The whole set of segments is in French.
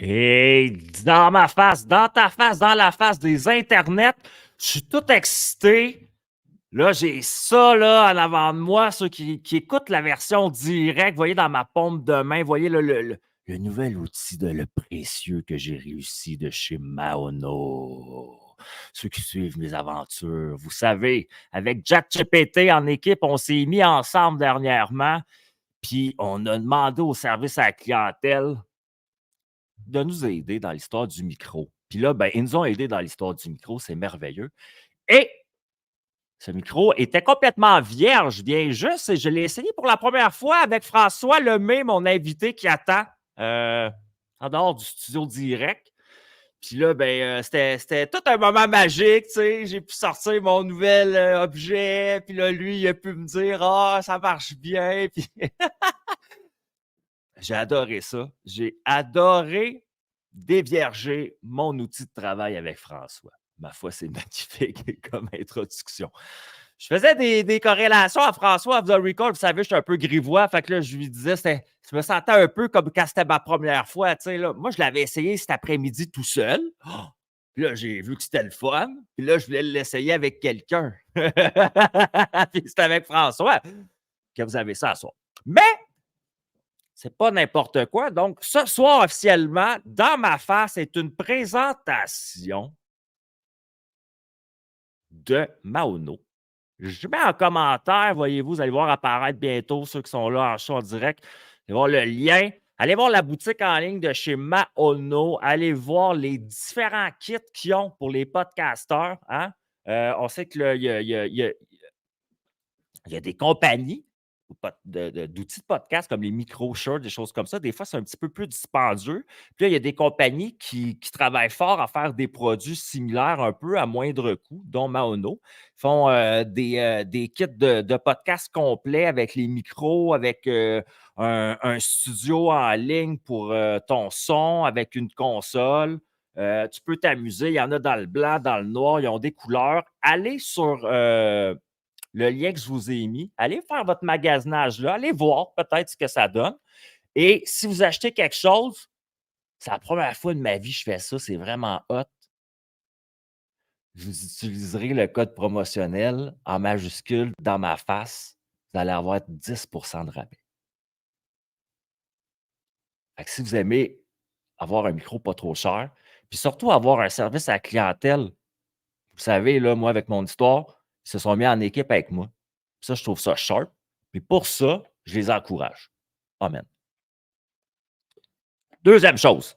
Et dans ma face, dans ta face, dans la face des internets, je suis tout excité. Là, j'ai ça là en avant de moi, ceux qui écoutent la version directe, vous voyez dans ma paume de main, vous voyez le nouvel outil de le précieux que j'ai réussi de chez Maono. Ceux qui suivent mes aventures, vous savez, avec ChatGPT en équipe, on s'est mis ensemble dernièrement, puis on a demandé au service à la clientèle de nous aider dans l'histoire du micro. Puis là, ben, ils nous ont aidés dans l'histoire du micro, c'est merveilleux. Et ce micro était complètement vierge, bien juste, et je l'ai essayé pour la première fois avec François Lemay, mon invité qui attend euh, en dehors du studio direct. Puis là, ben, c'était tout un moment magique, tu sais. J'ai pu sortir mon nouvel objet, puis là, lui, il a pu me dire ah, ça marche bien. Puis j'ai adoré ça. J'ai adoré dévierger mon outil de travail avec François. Ma foi, c'est magnifique comme introduction. Je faisais des corrélations à François off the record. Vous savez, je suis un peu grivois. Fait que là, je lui disais, je me sentais un peu comme quand c'était ma première fois. Là. Moi, je l'avais essayé cet après-midi tout seul. Oh! Puis là, j'ai vu que c'était le fun. Puis là, je voulais l'essayer avec quelqu'un. Puis c'était avec François que vous avez ça à soir. Mais c'est pas n'importe quoi. Donc, ce soir, officiellement, dans ma face, est une présentation de Maono. Je mets en commentaire, voyez-vous, vous allez voir apparaître bientôt ceux qui sont là en show en direct. Allez voir le lien. Allez voir la boutique en ligne de chez Maono. Allez voir les différents kits qu'ils ont pour les podcasteurs. Hein? On sait qu'il y a des compagnies d'outils de podcast comme les micro-shirts, des choses comme ça. Des fois, c'est un petit peu plus dispendieux. Puis là, il y a des compagnies qui travaillent fort à faire des produits similaires un peu à moindre coût, dont Maono. Ils font des kits de podcast complets avec les micros, avec un studio en ligne pour ton son, avec une console. Tu peux t'amuser. Il y en a dans le blanc, dans le noir. Ils ont des couleurs. Allez sur le lien que je vous ai mis. Allez faire votre magasinage là. Allez voir peut-être ce que ça donne. Et si vous achetez quelque chose, c'est la première fois de ma vie que je fais ça. C'est vraiment hot. Vous utiliserez le code promotionnel en majuscule dans ma face. Vous allez avoir 10 de rabais. Fait que si vous aimez avoir un micro pas trop cher, puis surtout avoir un service à la clientèle, vous savez, là, moi, avec mon histoire, ils se sont mis en équipe avec moi. Ça, je trouve ça sharp. Puis pour ça, je les encourage. Amen. Deuxième chose,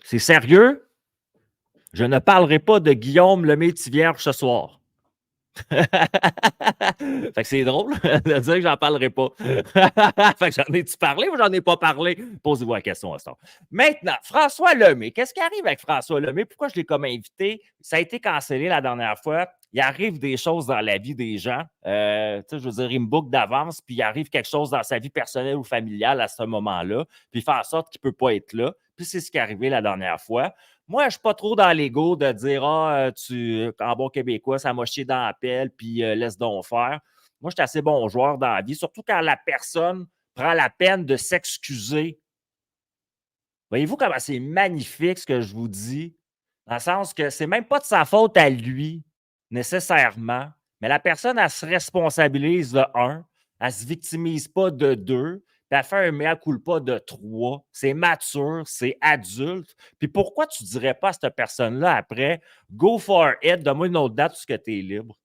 c'est sérieux, je ne parlerai pas de Guillaume Lemay-Tivierge ce soir. Fait que c'est drôle de dire que j'en parlerai pas. Fait que j'en ai-tu parlé ou j'en ai pas parlé? Posez-vous la question à ça. Maintenant, François Lemay. Qu'est-ce qui arrive avec François Lemay? Pourquoi je l'ai comme invité? Ça a été cancellé la dernière fois. Il arrive des choses dans la vie des gens. Je veux dire, il me book d'avance, puis il arrive quelque chose dans sa vie personnelle ou familiale à ce moment-là, puis il fait en sorte qu'il ne peut pas être là. Puis c'est ce qui est arrivé la dernière fois. Moi, je ne suis pas trop dans l'ego de dire ah, en bon québécois, ça m'a chié dans la pelle, puis laisse donc faire. Moi, je suis assez bon joueur dans la vie, surtout quand la personne prend la peine de s'excuser. Voyez-vous comment c'est magnifique ce que je vous dis? Dans le sens que c'est même pas de sa faute à lui, nécessairement, mais la personne, elle se responsabilise de un, elle ne se victimise pas de deux, puis elle fait un mea culpa de trois. C'est mature, c'est adulte. Puis pourquoi tu ne dirais pas à cette personne-là après, go for it, donne-moi une autre date où tu es libre?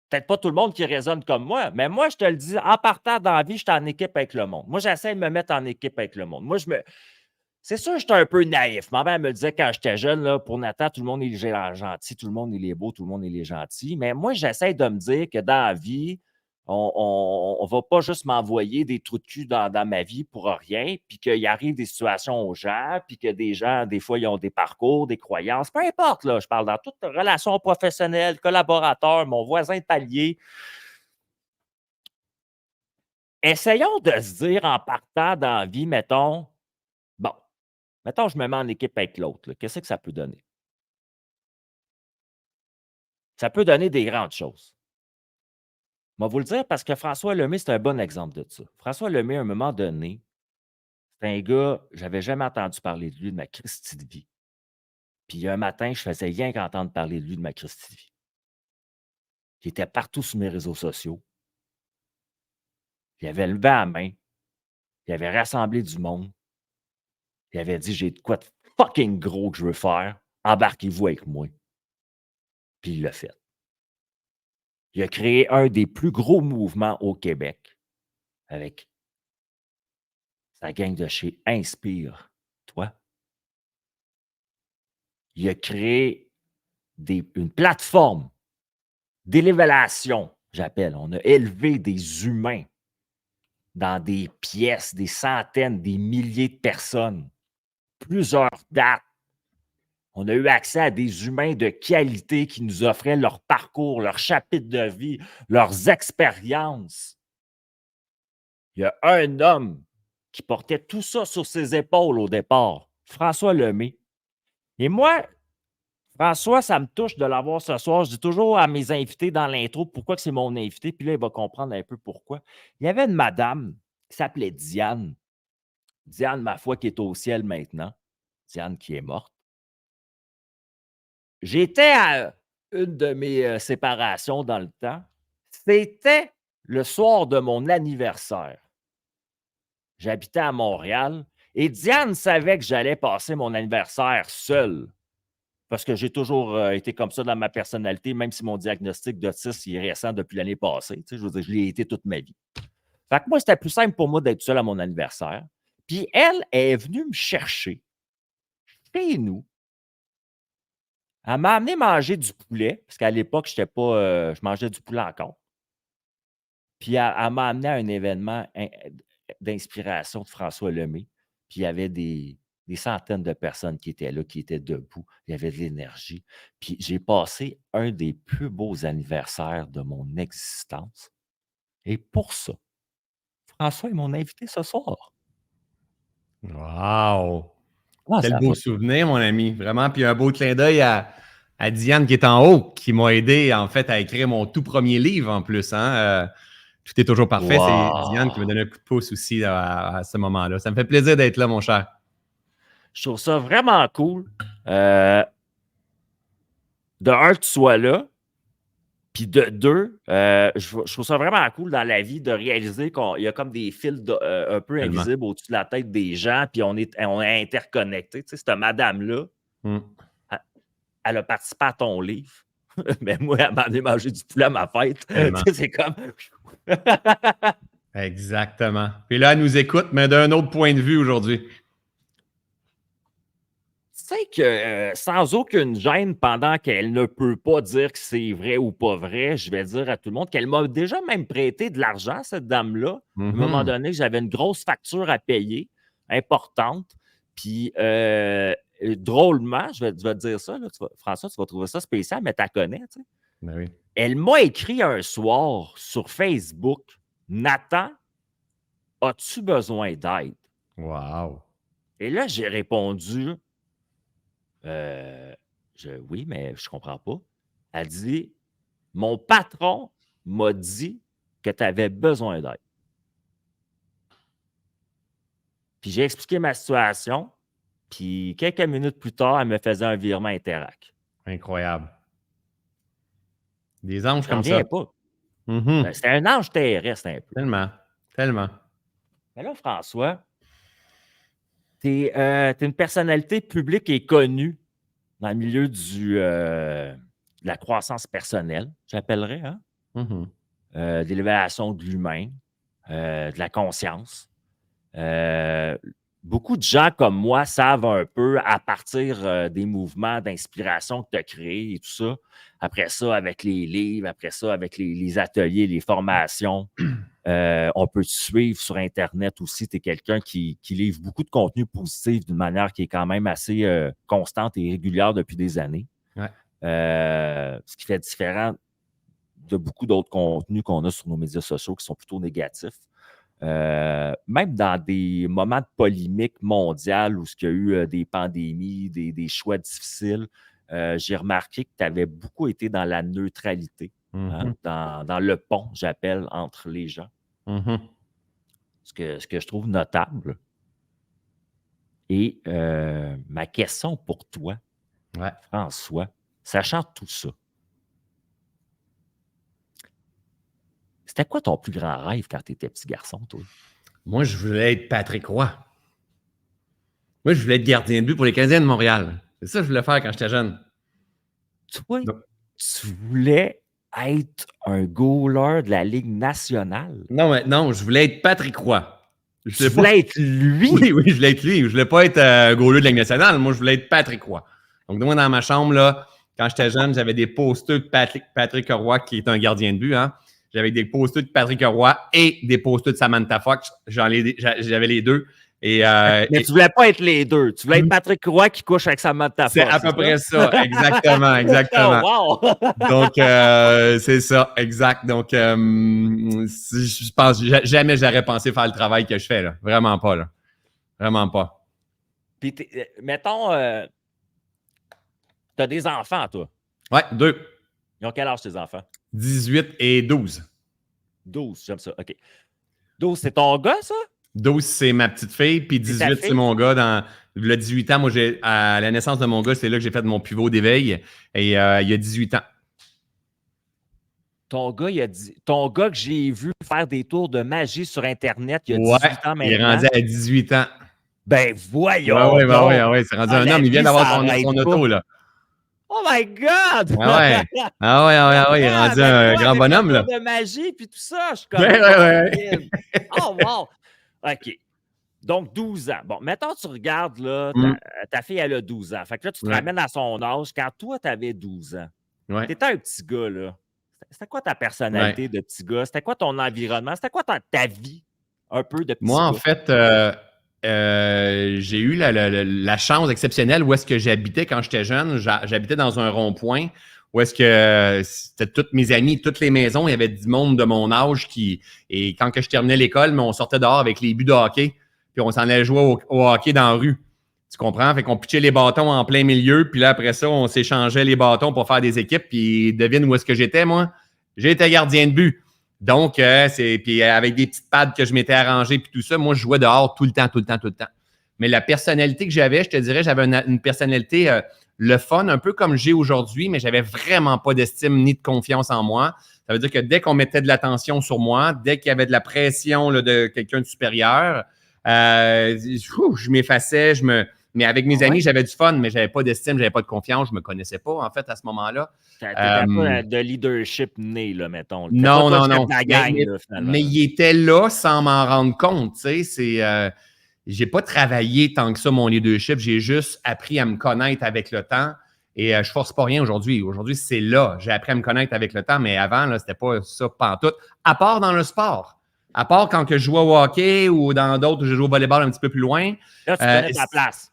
Peut-être pas tout le monde qui raisonne comme moi, mais moi, je te le dis, en partant dans la vie, je suis en équipe avec le monde. Moi, j'essaie de me mettre en équipe avec le monde. Moi, c'est sûr, j'étais un peu naïf. Ma mère me disait quand j'étais jeune, là, pour Nathan, tout le monde est gentil, tout le monde il est beau, tout le monde il est gentil. Mais moi, j'essaie de me dire que dans la vie, on ne va pas juste m'envoyer des trous de cul dans ma vie pour rien, puis qu'il arrive des situations aux gens, puis que des gens, des fois, ils ont des parcours, des croyances, peu importe, là, je parle dans toute relation professionnelle, collaborateur, mon voisin de palier. Essayons de se dire en partant dans la vie, mettons, bon, mettons, je me mets en équipe avec l'autre. Qu'est-ce que ça peut donner? Ça peut donner des grandes choses. Je vais vous le dire parce que François Lemay, c'est un bon exemple de ça. François Lemay, à un moment donné, c'est un gars, j'avais jamais entendu parler de lui de ma Christie de vie. Puis un matin, je faisais rien qu'entendre parler de lui de ma Christie de vie. Il était partout sur mes réseaux sociaux. Il avait levé la main. Il avait rassemblé du monde. Il avait dit: «J'ai de quoi de fucking gros que je veux faire. Embarquez-vous avec moi». Puis il l'a fait. Il a créé un des plus gros mouvements au Québec avec sa gang de chez Inspire-toi. Il a créé une plateforme d'élévation, j'appelle. On a élevé des humains dans des pièces, des centaines, des milliers de personnes, plusieurs dates. On a eu accès à des humains de qualité qui nous offraient leur parcours, leur chapitre de vie, leurs expériences. Il y a un homme qui portait tout ça sur ses épaules au départ, François Lemay. Et moi, François, ça me touche de l'avoir ce soir. Je dis toujours à mes invités dans l'intro pourquoi que c'est mon invité, puis là, il va comprendre un peu pourquoi. Il y avait une madame qui s'appelait Diane. Diane, ma foi, qui est au ciel maintenant. Diane qui est morte. J'étais à une de mes séparations dans le temps. C'était le soir de mon anniversaire. J'habitais à Montréal et Diane savait que j'allais passer mon anniversaire seul. Parce que j'ai toujours été comme ça dans ma personnalité, même si mon diagnostic d'autisme est récent depuis l'année passée. Tu sais, je veux dire, je l'ai été toute ma vie. Fait que moi, c'était plus simple pour moi d'être seul à mon anniversaire. Puis elle est venue me chercher chez nous. Elle m'a amené manger du poulet, parce qu'à l'époque, je mangeais du poulet encore. Puis elle m'a amené à un événement d'inspiration de François Lemay. Puis il y avait des centaines de personnes qui étaient là, qui étaient debout. Il y avait de l'énergie. Puis j'ai passé un des plus beaux anniversaires de mon existence. Et pour ça, François est mon invité ce soir. Wow! Ah, Quel ça beau va. souvenir, mon ami. Vraiment. Puis un beau clin d'œil à Diane qui est en haut, qui m'a aidé en fait à écrire mon tout premier livre en plus. Hein? Tout est toujours parfait. C'est Diane qui m'a Wow! donné un coup de pouce aussi à ce moment-là. Ça me fait plaisir d'être là, mon cher. Je trouve ça vraiment cool. De un, que tu sois là. Puis de deux, je trouve ça vraiment cool dans la vie de réaliser qu'il y a comme des fils un peu Tellement. invisibles au-dessus de la tête des gens, puis on est interconnectés. Tu sais, cette madame-là, Mm. elle a participé à ton livre. Mais moi, elle m'a amené manger du poulet à ma fête. Tu Tellement. sais, c'est comme. Exactement. Puis là, elle nous écoute, mais d'un autre point de vue aujourd'hui. Tu sais que sans aucune gêne, pendant qu'elle ne peut pas dire que c'est vrai ou pas vrai, je vais dire à tout le monde qu'elle m'a déjà même prêté de l'argent, cette dame-là. À un moment donné, j'avais une grosse facture à payer, importante. Puis, drôlement, je vais te dire ça, là, François, tu vas trouver ça spécial, mais tu la connais, tu sais. Ben oui. Elle m'a écrit un soir sur Facebook: Nathan, as-tu besoin d'aide? Wow. Et là, j'ai répondu: oui, mais je comprends pas. Elle dit: mon patron m'a dit que tu avais besoin d'aide. Puis j'ai expliqué ma situation. Puis quelques minutes plus tard, elle me faisait un virement Interac. Incroyable. Des anges J'en comme ça. reviens pas. Mhm. C'est un ange terrestre un peu. Tellement. Tellement. Mais là, François, tu es une personnalité publique et connue dans le milieu de la croissance personnelle, j'appellerais, hein? Mhm. De l'élévation de l'humain, de la conscience. Beaucoup de gens comme moi savent un peu à partir des mouvements d'inspiration que tu as créés et tout ça. Après ça, avec les livres, après ça, avec les ateliers, les formations. On peut te suivre sur Internet aussi. Tu es quelqu'un qui livre beaucoup de contenu positif d'une manière qui est quand même assez constante et régulière depuis des années. Ouais. Ce qui fait différent de beaucoup d'autres contenus qu'on a sur nos médias sociaux qui sont plutôt négatifs. Même dans des moments de polémique mondiale où il y a eu des pandémies, des choix difficiles, j'ai remarqué que tu avais beaucoup été dans la neutralité. hein, dans le pont, j'appelle, entre les gens. Ce que je trouve notable. Et ma question pour toi, François, sachant tout ça, c'était quoi ton plus grand rêve quand tu étais petit garçon, toi? Moi, je voulais être Patrick Roy. Moi, je voulais être gardien de but pour les Canadiens de Montréal. C'est ça que je voulais faire quand j'étais jeune. Toi, tu voulais être un goaler de la Ligue nationale? Non, je voulais être Patrick Roy. Tu voulais être lui? Oui, je voulais être lui. Je voulais pas être goaler de la Ligue nationale. Moi, je voulais être Patrick Roy. Donc, moi, dans ma chambre, là, quand j'étais jeune, j'avais des posters de Patrick Roy, qui est un gardien de but. Hein. J'avais des posters de Patrick Roy et des posters de Samantha Fox. J'avais les deux. Mais tu voulais pas être les deux. Tu voulais être Patrick Roy qui couche avec Samantha Fox. C'est à peu près ça. Exactement. Oh, wow! Donc, c'est ça. Exact. Donc, je pense jamais j'aurais pensé faire le travail que je fais. Là. Vraiment pas. Là. Vraiment pas. Puis, mettons, t'as des enfants, toi. Ouais, 2. Ils ont quel âge, tes enfants? 18 et 12. 12, j'aime ça. OK. 12, c'est ton gars, ça? 12, c'est ma petite fille, puis 18, c'est mon gars. Dans le 18 ans, moi, à la naissance de mon gars, c'est là que j'ai fait mon pivot d'éveil. Et il y a 18 ans. Ton gars que j'ai vu faire des tours de magie sur Internet, il y a 18 ans maintenant. Il est rendu à 18 ans. Ben voyons! Oui, c'est rendu un homme. Il vient d'avoir son auto, là. Oh my God! Ah ouais, il est rendu un grand bonhomme, là. De magie, puis tout ça, je suis comme... Oh, wow! OK. Donc, 12 ans. Bon, mettons, tu regardes, là, ta fille, elle a 12 ans. Fait que là, tu te ramènes à son âge. Quand toi, tu avais 12 ans, tu étais un petit gars, là. C'était quoi ta personnalité de petit gars? C'était quoi ton environnement? C'était quoi ta vie, un peu, de petit gars? Moi, en fait, j'ai eu la chance exceptionnelle où est-ce que j'habitais quand j'étais jeune. J'habitais dans un rond-point où est-ce que c'était toutes mes amis, toutes les maisons, il y avait du monde de mon âge et quand que je terminais l'école, on sortait dehors avec les buts de hockey, puis on s'en allait jouer au hockey dans la rue. Tu comprends? Fait qu'on pitchait les bâtons en plein milieu, puis là, après ça, on s'échangeait les bâtons pour faire des équipes, puis devine où est-ce que j'étais, moi? J'étais gardien de but. Donc, puis avec des petites pads que je m'étais arrangé, puis tout ça, moi, je jouais dehors tout le temps. Mais la personnalité que j'avais, je te dirais, j'avais une personnalité le fun, un peu comme j'ai aujourd'hui, mais j'avais vraiment pas d'estime ni de confiance en moi. Ça veut dire que dès qu'on mettait de l'attention sur moi, dès qu'il y avait de la pression là, de quelqu'un de supérieur, je m'effaçais, mais avec mes amis, j'avais du fun, mais j'avais pas d'estime, j'avais pas de confiance, je me connaissais pas, en fait, à ce moment-là. T'étais pas de leadership né, là, mettons. Non. La gang, là, mais il était là sans m'en rendre compte, tu sais, j'ai pas travaillé tant que ça, mon leadership, j'ai juste appris à me connaître avec le temps et je force pas rien aujourd'hui. Aujourd'hui, c'est là, j'ai appris à me connaître avec le temps, mais avant, là, c'était pas ça pantoute, à part dans le sport. À part quand que je jouais au hockey ou dans d'autres où je jouais au volleyball un petit peu plus loin. Là, tu prenais ta place.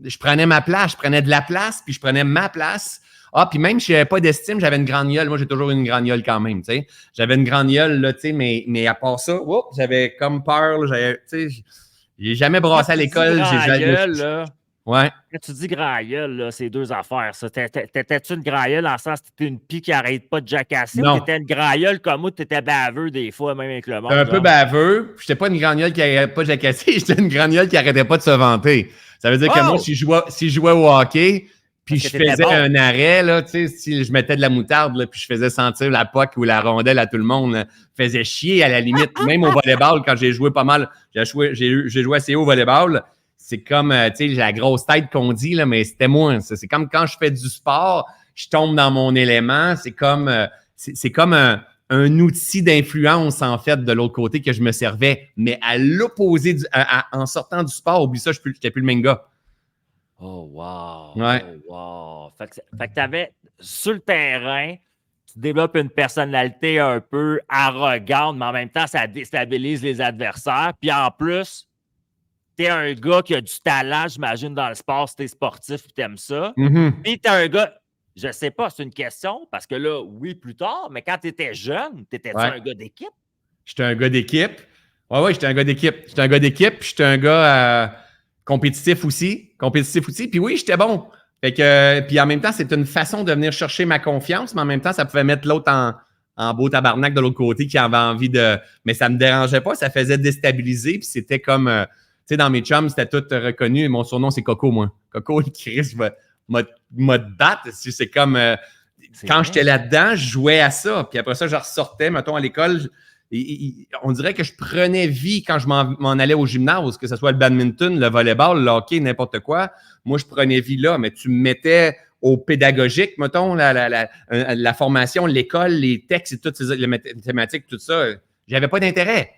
Je prenais ma place, je prenais de la place, puis je prenais ma place. Ah, puis même si j'avais pas d'estime, j'avais une grande gueule. Moi, j'ai toujours eu une grande gueule quand même, tu sais. J'avais une grande gueule, là, tu sais, mais à part ça, j'avais comme peur, là, tu sais, j'ai jamais brassé à l'école. Ouais. Quand tu dis grand gueule, là, c'est deux affaires, ça. T'étais-tu une grand gueule en sens que t'étais une pie qui arrête pas de jacasser ou t'étais une grand gueule comme moi, t'étais baveux des fois, même avec le monde? Un peu baveux. J'étais pas une grand gueule qui arrêtait pas de jacasser, j'étais une grande gueule qui arrêtait pas de se vanter. Ça veut dire que moi, si je jouais au hockey, puis je faisais un arrêt, là, tu sais, si je mettais de la moutarde, là, puis je faisais sentir la poque ou la rondelle à tout le monde, là, faisait chier à la limite. Même au volleyball, quand j'ai joué pas mal, j'ai joué assez haut au volleyball, c'est comme, tu sais, la grosse tête qu'on dit, là, mais c'était moi. C'est comme quand je fais du sport, je tombe dans mon élément. C'est comme un outil d'influence, en fait, de l'autre côté que je me servais. Mais à l'opposé, en sortant du sport, oublie ça, je n'étais plus le même gars. Oh, wow! Ouais. Oh, wow! Fait que tu avais, sur le terrain, tu développes une personnalité un peu arrogante, mais en même temps, ça déstabilise les adversaires. Puis en plus, t'es un gars qui a du talent, j'imagine, dans le sport, si t'es sportif et t'aimes ça. Puis t'es un gars, je sais pas, c'est une question, parce que là, oui, plus tard, mais quand t'étais jeune, t'étais-tu un gars d'équipe? J'étais un gars d'équipe. Ouais, j'étais un gars d'équipe. J'étais un gars d'équipe, puis j'étais un gars compétitif aussi. Puis oui, j'étais bon. Fait que, puis en même temps, c'est une façon de venir chercher ma confiance, mais en même temps, ça pouvait mettre l'autre en beau tabarnak de l'autre côté qui avait envie de... Mais ça me dérangeait pas, ça faisait déstabiliser, puis c'était comme... tu sais, dans mes chums, c'était tout reconnu. Mon surnom, c'est Coco, moi. Coco, Chris m'a te battre. C'est comme... quand j'étais là-dedans, je jouais à ça. Puis après ça, je ressortais, mettons, à l'école. On dirait que je prenais vie quand je m'en allais au gymnase, que ce soit le badminton, le volleyball, le hockey, n'importe quoi. Moi, je prenais vie là, mais tu me mettais au pédagogique, mettons, la formation, l'école, les textes et toutes les mathématiques, tout ça. J'avais pas d'intérêt.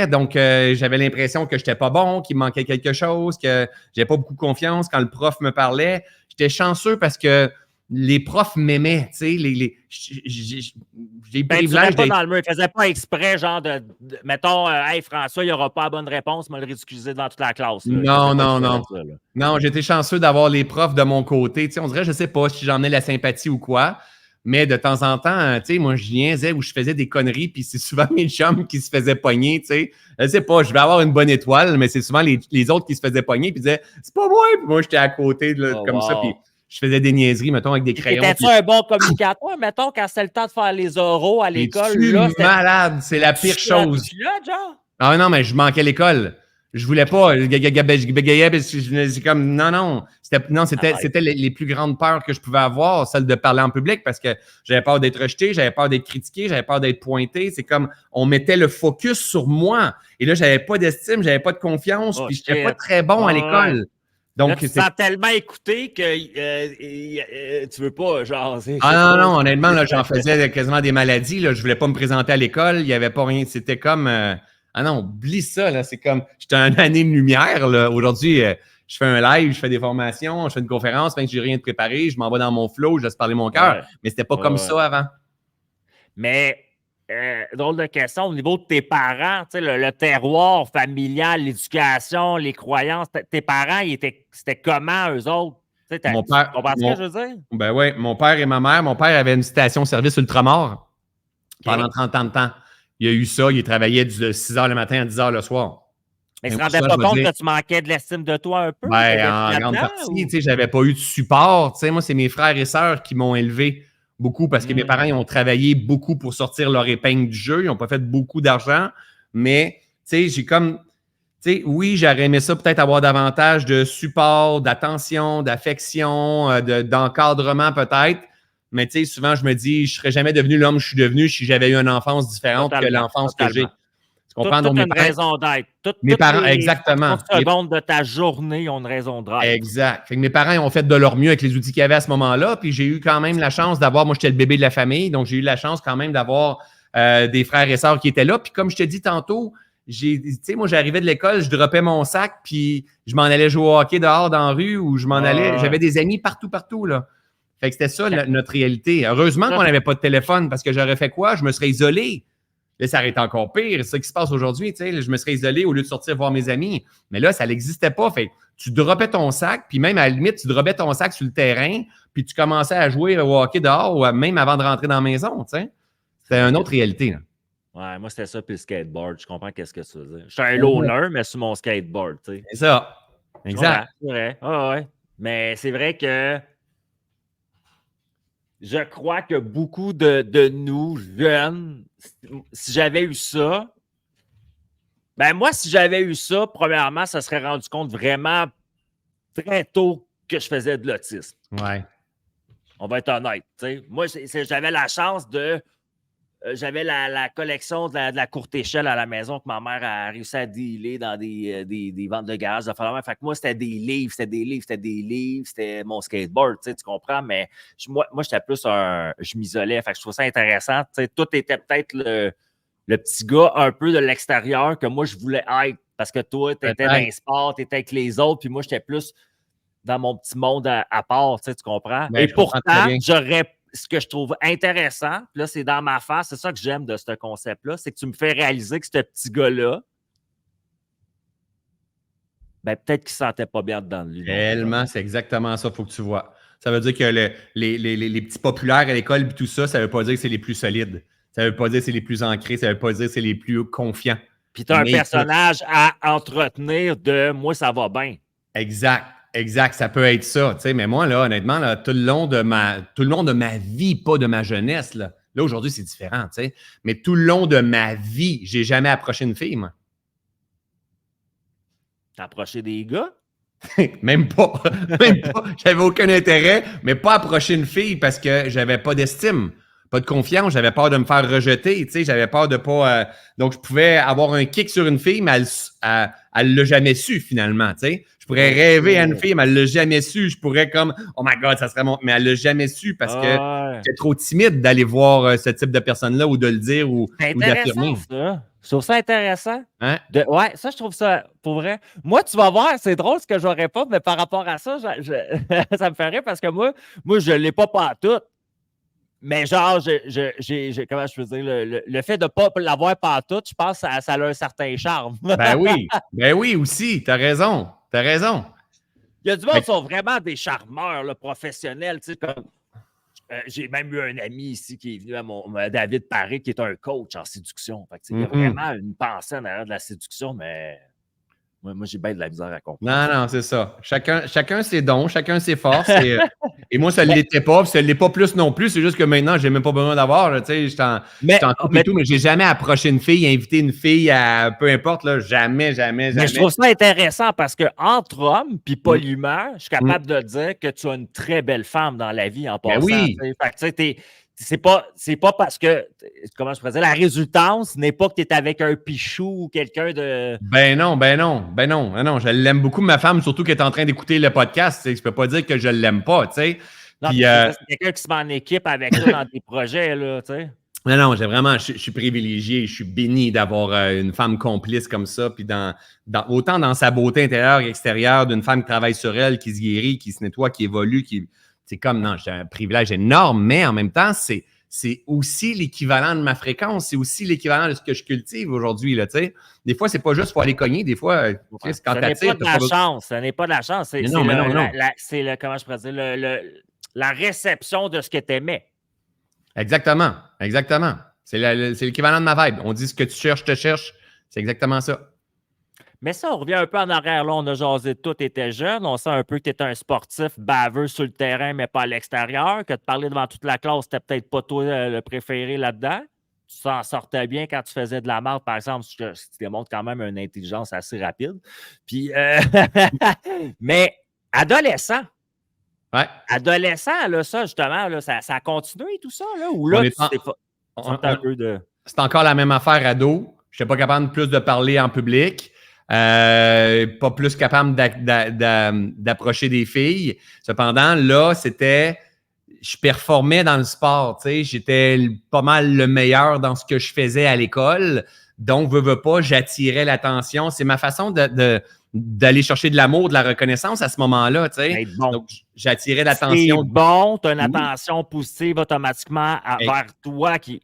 Donc, j'avais l'impression que je n'étais pas bon, qu'il me manquait quelque chose, que j'avais pas beaucoup confiance quand le prof me parlait. J'étais chanceux parce que les profs m'aimaient, tu sais, j'ai ben, privilège pas dans le mur, ils faisaient pas exprès, genre mettons, hey François, il n'y aura pas la bonne réponse, mais le ridiculiser dans toute la classe. Là. Non. Non, j'étais chanceux d'avoir les profs de mon côté. Tu sais, on dirait, je sais pas si j'en ai la sympathie ou quoi, mais de temps en temps, tu sais, moi, je niaisais ou je faisais des conneries, puis c'est souvent mes chums qui se faisaient pogner, tu sais. Je sais pas, je vais avoir une bonne étoile, mais c'est souvent les autres qui se faisaient pogner, puis disaient, c'est pas moi, puis moi, j'étais à côté, comme ça, puis je faisais des niaiseries, mettons, avec des crayons. T'étais-tu un bon communicateur, mettons, quand c'était le temps de faire les oraux à l'école? Là, malade, c'est la pire chose. Ah non, mais je manquais l'école. Je voulais pas. C'est comme, non. C'était les plus grandes peurs que je pouvais avoir, celle de parler en public, parce que j'avais peur d'être rejeté, j'avais peur d'être critiqué, j'avais peur d'être pointé. C'est comme, on mettait le focus sur moi. Et là, j'avais pas d'estime, j'avais pas de confiance, puis j'étais pas très bon à l'école. Donc, là, tu te sens tellement écouté que tu veux pas jaser. Non, honnêtement, là, j'en faisais quasiment des maladies. Là. Je voulais pas me présenter à l'école, il n'y avait pas rien. C'était comme... oublie ça, là. C'est comme... J'étais une année-lumière, là. Aujourd'hui, je fais un live, je fais des formations, je fais une conférence, même que j'ai rien de préparé, je m'en vais dans mon flow, je laisse parler mon cœur. Mais c'était pas comme ça avant. Mais... drôle de question, au niveau de tes parents, tu sais, le terroir familial, l'éducation, les croyances, tes parents, c'était comment eux autres? Mon père, tu comprends ce que je veux dire? Ben oui, mon père et ma mère. Mon père avait une station-service Ultramar pendant 30 ans de temps. Il a eu ça, il travaillait de 6 h le matin à 10 h le soir. Mais il ne se rendait pas compte que tu manquais de l'estime de toi un peu? Ben, en grande partie, tu sais, j'avais pas eu de support. Tu sais, moi, c'est mes frères et sœurs qui m'ont élevé. Beaucoup parce que mes parents ils ont travaillé beaucoup pour sortir leur épingle du jeu. Ils n'ont pas fait beaucoup d'argent. Mais, tu sais, j'ai comme... Tu sais, oui, j'aurais aimé ça peut-être avoir davantage de support, d'attention, d'affection, d'encadrement peut-être. Mais, tu sais, souvent, je me dis, je ne serais jamais devenu l'homme que je suis devenu si j'avais eu une enfance différente que l'enfance que j'ai. Tu comprends? Toute une raison d'être. Mes parents, exactement. 30 secondes de ta journée ont une raison d'être. Exact. Fait que mes parents ils ont fait de leur mieux avec les outils qu'il y avait à ce moment-là. Puis j'ai eu quand même la chance d'avoir, moi j'étais le bébé de la famille, donc j'ai eu la chance quand même d'avoir des frères et sœurs qui étaient là. Puis comme je te dis tantôt, tu sais, moi j'arrivais de l'école, je droppais mon sac, puis je m'en allais jouer au hockey dehors dans la rue ou je m'en allais. J'avais des amis partout, là. Fait que c'était ça notre réalité. Heureusement qu'on n'avait pas de téléphone parce que j'aurais fait quoi? Je me serais isolé. Là, ça aurait été encore pire. C'est ça qui se passe aujourd'hui. Tu sais, je me serais isolé au lieu de sortir voir mes amis. Mais là, ça n'existait pas. Fait tu droppais ton sac, puis même à la limite, tu droppais ton sac sur le terrain, puis tu commençais à jouer au hockey dehors, ou même avant de rentrer dans la maison. Tu sais. C'était une autre réalité. Là. Ouais, moi, c'était ça, puis le skateboard. Je comprends qu'est-ce que ça veut dire. Je suis un loner, mais sur mon skateboard. Tu sais. C'est ça. Exact. C'est vrai. Ouais. Mais c'est vrai que je crois que beaucoup de nous, jeunes, si j'avais eu ça, ben moi, si j'avais eu ça, premièrement, ça serait rendu compte vraiment très tôt que je faisais de l'autisme. Ouais. On va être honnête. T'sais. Moi, j'avais la chance de... j'avais la collection de la courte échelle à la maison que ma mère a réussi à dealer dans des ventes de gaz. Fait que moi, c'était des livres, c'était mon skateboard, tu comprends? Mais moi j'étais plus je m'isolais. Fait que je trouvais ça intéressant. Tout était peut-être le petit gars un peu de l'extérieur que moi, je voulais être. Parce que toi, tu étais dans les sports, tu étais avec les autres, puis moi, j'étais plus dans mon petit monde à part, tu comprends? Ben, et pourtant, ce que je trouve intéressant, là, c'est dans ma face, c'est ça que j'aime de ce concept-là, c'est que tu me fais réaliser que ce petit gars-là, ben peut-être qu'il ne se sentait pas bien dedans de lui. Tellement, c'est exactement ça, il faut que tu vois. Ça veut dire que les petits populaires à l'école et tout ça, ça ne veut pas dire que c'est les plus solides. Ça ne veut pas dire que c'est les plus ancrés, ça ne veut pas dire que c'est les plus confiants. Puis tu as un personnage à entretenir de « moi, ça va bien ». Exact, ça peut être ça. Mais moi, là, honnêtement, là, tout le long de ma vie, pas de ma jeunesse, là, Là, aujourd'hui, c'est différent, tu sais. Mais tout le long de ma vie, j'ai jamais approché une fille, moi. T'as approché des gars? Même pas. Même pas. J'avais aucun intérêt, mais pas approcher une fille parce que j'avais pas d'estime, pas de confiance, j'avais peur de me faire rejeter, tu sais, j'avais peur de pas... donc, je pouvais avoir un kick sur une fille, mais elle l'a jamais su, finalement, tu sais. Je pourrais rêver à une fille, mais elle l'a jamais su. Je pourrais comme, oh my God, ça serait mon... Mais elle l'a jamais su parce que j'étais trop timide d'aller voir ce type de personne-là ou de le dire ou d'affirmer. Ça. Je trouve ça intéressant. Hein? Ouais, ça, je trouve ça, pour vrai. Moi, tu vas voir, c'est drôle ce que je répondre, mais par rapport à ça, ça me fait rire parce que moi je ne l'ai pas pantoute. Mais genre, comment je peux dire, le fait de ne pas l'avoir pantoute, je pense que ça a un certain charme. Ben oui, aussi, t'as raison. Il y a du monde qui sont vraiment des charmeurs là, professionnels, tu sais, comme... j'ai même eu un ami ici qui est venu à David Paré, qui est un coach en séduction. Fait que, il y a vraiment une pensée en arrière de la séduction, mais moi j'ai bien de la misère à comprendre. Non, c'est ça. Chacun ses dons, chacun ses forces. Et moi, ça ne l'était pas, puis ça ne l'est pas plus non plus. C'est juste que maintenant, je n'ai même pas besoin d'avoir. Tu sais, je t'en coupe et tout, mais je n'ai jamais approché une fille, invité une fille à peu importe, là, jamais. Mais je trouve ça intéressant parce qu'entre hommes, puis poliment, je suis capable de dire que tu as une très belle femme dans la vie en passant. Oui. Fait que, c'est pas parce que, comment je pourrais dire, la résultance n'est pas que tu es avec un pichou ou quelqu'un de... Ben non. Je l'aime beaucoup, ma femme, surtout qu'elle est en train d'écouter le podcast. Je ne peux pas dire que je ne l'aime pas, tu sais. Non, c'est quelqu'un qui se met en équipe avec toi dans des projets, là, tu sais. Non, je suis privilégié, je suis béni d'avoir une femme complice comme ça, puis autant dans sa beauté intérieure et extérieure, d'une femme qui travaille sur elle, qui se guérit, qui se nettoie, qui évolue, c'est comme, non, j'ai un privilège énorme, mais en même temps, c'est aussi l'équivalent de ma fréquence, c'est aussi l'équivalent de ce que je cultive aujourd'hui, là, tu sais. Des fois, c'est pas juste pour aller cogner, des fois, quand t'attires... Ce n'est pas de la chance, c'est non. Comment je pourrais dire, la réception de ce que tu aimais. Exactement. C'est l'équivalent de ma vibe. On dit ce que tu cherches, te cherche. C'est exactement ça. Mais ça, on revient un peu en arrière. Là, on a jasé de tout, tu étais jeune. On sait un peu que tu étais un sportif baveux sur le terrain, mais pas à l'extérieur. Que de parler devant toute la classe, c'était peut-être pas toi le préféré là-dedans. Tu t'en sortais bien quand tu faisais de la merde, par exemple, ce qui démontre quand même une intelligence assez rapide. Puis, mais adolescent. Ouais. Adolescent, là, ça, justement, là, ça a continué tout ça, là? Ou là, c'est encore la même affaire ado. Je n'étais pas capable plus de parler en public. Pas plus capable d'approcher des filles. Cependant, là, je performais dans le sport, tu sais, j'étais pas mal le meilleur dans ce que je faisais à l'école. Donc, veux pas, j'attirais l'attention. C'est ma façon d'aller chercher de l'amour, de la reconnaissance à ce moment-là, tu sais. Bon. Donc, j'attirais l'attention. C'est bon, tu as une attention positive automatiquement vers toi qui...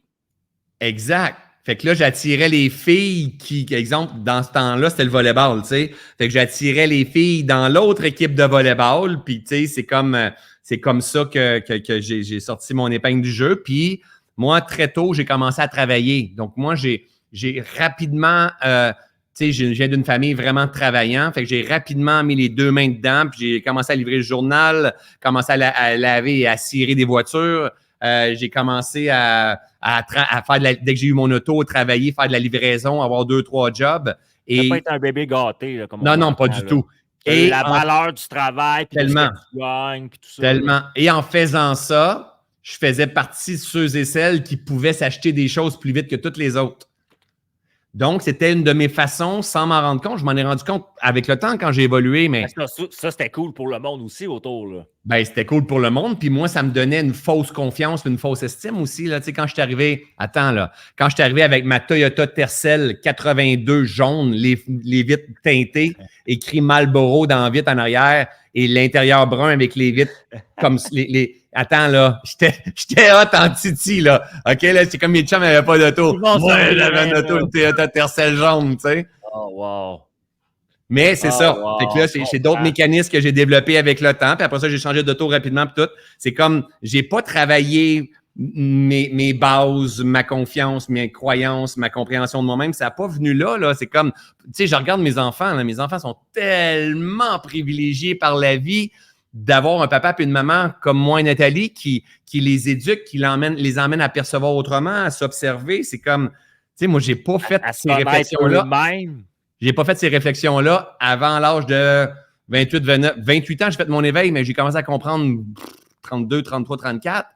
Exact. Fait que là, j'attirais les filles qui, exemple, dans ce temps-là, c'était le volleyball, tu sais. Fait que j'attirais les filles dans l'autre équipe de volleyball, puis tu sais, c'est comme ça que j'ai sorti mon épingle du jeu. Puis moi, très tôt, j'ai commencé à travailler. Donc moi, j'ai rapidement, tu sais, je viens d'une famille vraiment travaillant. Fait que j'ai rapidement mis les deux mains dedans, puis j'ai commencé à livrer le journal, commencé à laver et à cirer des voitures. J'ai commencé à faire dès que j'ai eu mon auto, travailler, faire de la livraison, avoir 2-3 jobs. Et pas être un bébé gâté, là, comme on non, pas du tout. Et la valeur du travail, puis de ce que tu gagnes, puis tout ça. Tellement. Là. Et en faisant ça, je faisais partie de ceux et celles qui pouvaient s'acheter des choses plus vite que toutes les autres. Donc, c'était une de mes façons, sans m'en rendre compte. Je m'en ai rendu compte avec le temps quand j'ai évolué. Mais ça c'était cool pour le monde aussi autour. Là. Ben, c'était cool pour le monde. Puis moi, ça me donnait une fausse confiance, une fausse estime aussi. Là. Tu sais, quand je suis arrivé, quand je suis arrivé avec ma Toyota Tercel 82 jaune, les vitres teintées, écrit Marlboro dans la vitre en arrière et l'intérieur brun avec les vitres comme les Attends, là, j'étais hot en titi, là. OK, là, c'est comme mes chums n'avaient pas d'auto. Moi, j'avais une auto, une Toyota Tercel jaune, tu sais. Oh, wow. Mais c'est ça. Wow. Fait que là, c'est d'autres mécanismes que j'ai développés avec le temps. Puis après ça, j'ai changé d'auto rapidement, puis tout. C'est comme, j'ai pas travaillé mes bases, ma confiance, mes croyances, ma compréhension de moi-même. Ça n'a pas venu là. C'est comme, tu sais, je regarde mes enfants. Là, mes enfants sont tellement privilégiés par la vie. d'avoir un papa et une maman comme moi et Nathalie qui les éduquent, qui les emmènent à percevoir autrement, à s'observer. C'est comme, tu sais, moi, j'ai pas fait À se ces connaître réflexions-là. eux-mêmes. J'ai pas fait ces réflexions-là avant l'âge de 28, 29, 28 ans. J'ai fait mon éveil, mais j'ai commencé à comprendre 32, 33, 34.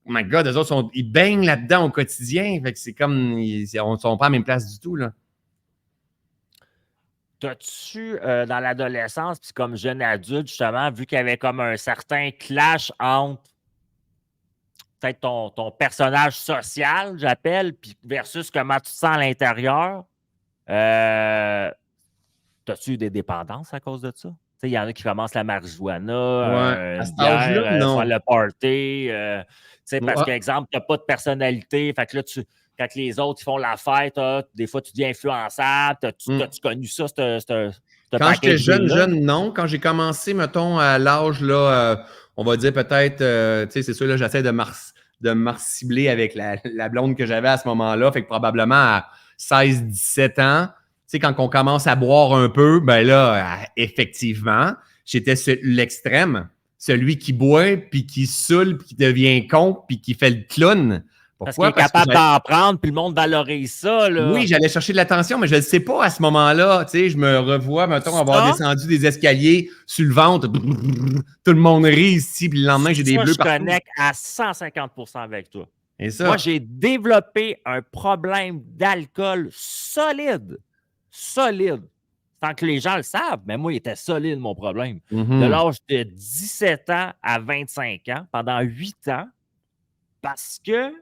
Oh my God, eux autres, ils baignent là-dedans au quotidien. Fait que c'est comme, ils ne sont pas à la même place du tout, là. T'as-tu, dans l'adolescence, puis comme jeune adulte, justement, vu qu'il y avait comme un certain clash entre peut-être ton personnage social, j'appelle, puis versus comment tu te sens à l'intérieur, t'as-tu eu des dépendances à cause de ça? Tu sais, il y en a qui commencent la marijuana, Ouais. À une cet âge-là, bière, faire non. le party. Tu sais, parce Ouais. qu'exemple, tu n'as pas de personnalité. Fait que là, quand les autres ils font la fête, des fois, tu deviens influençable. T'as-tu connu ça, ce Quand j'étais package deal-là? jeune, non. Quand j'ai commencé, mettons, à l'âge, là, on va dire peut-être, tu sais, c'est sûr, là, j'essaie de me cibler avec la blonde que j'avais à ce moment-là. Fait que probablement à 16, 17 ans, tu sais, quand on commence à boire un peu, ben là, effectivement, j'étais sur l'extrême. Celui qui boit, puis qui saoule, puis qui devient con, puis qui fait le clown. Parce qu'il Pourquoi? est Parce que capable d'en prendre, puis le monde valorise ça, oui, là. j'allais chercher de l'attention, mais je ne sais pas à ce moment-là. Tu sais, je me revois, mettons, avoir Ça, descendu des escaliers sur le ventre. Tout le monde rit ici, puis le lendemain, j'ai des bleus je partout. connecte à 150% avec toi. Et Moi, ça, j'ai développé un problème d'alcool solide. Solide. Sans que les gens le savent, mais moi, il était solide, mon problème. De l'âge de 17 ans à 25 ans, pendant 8 ans, parce que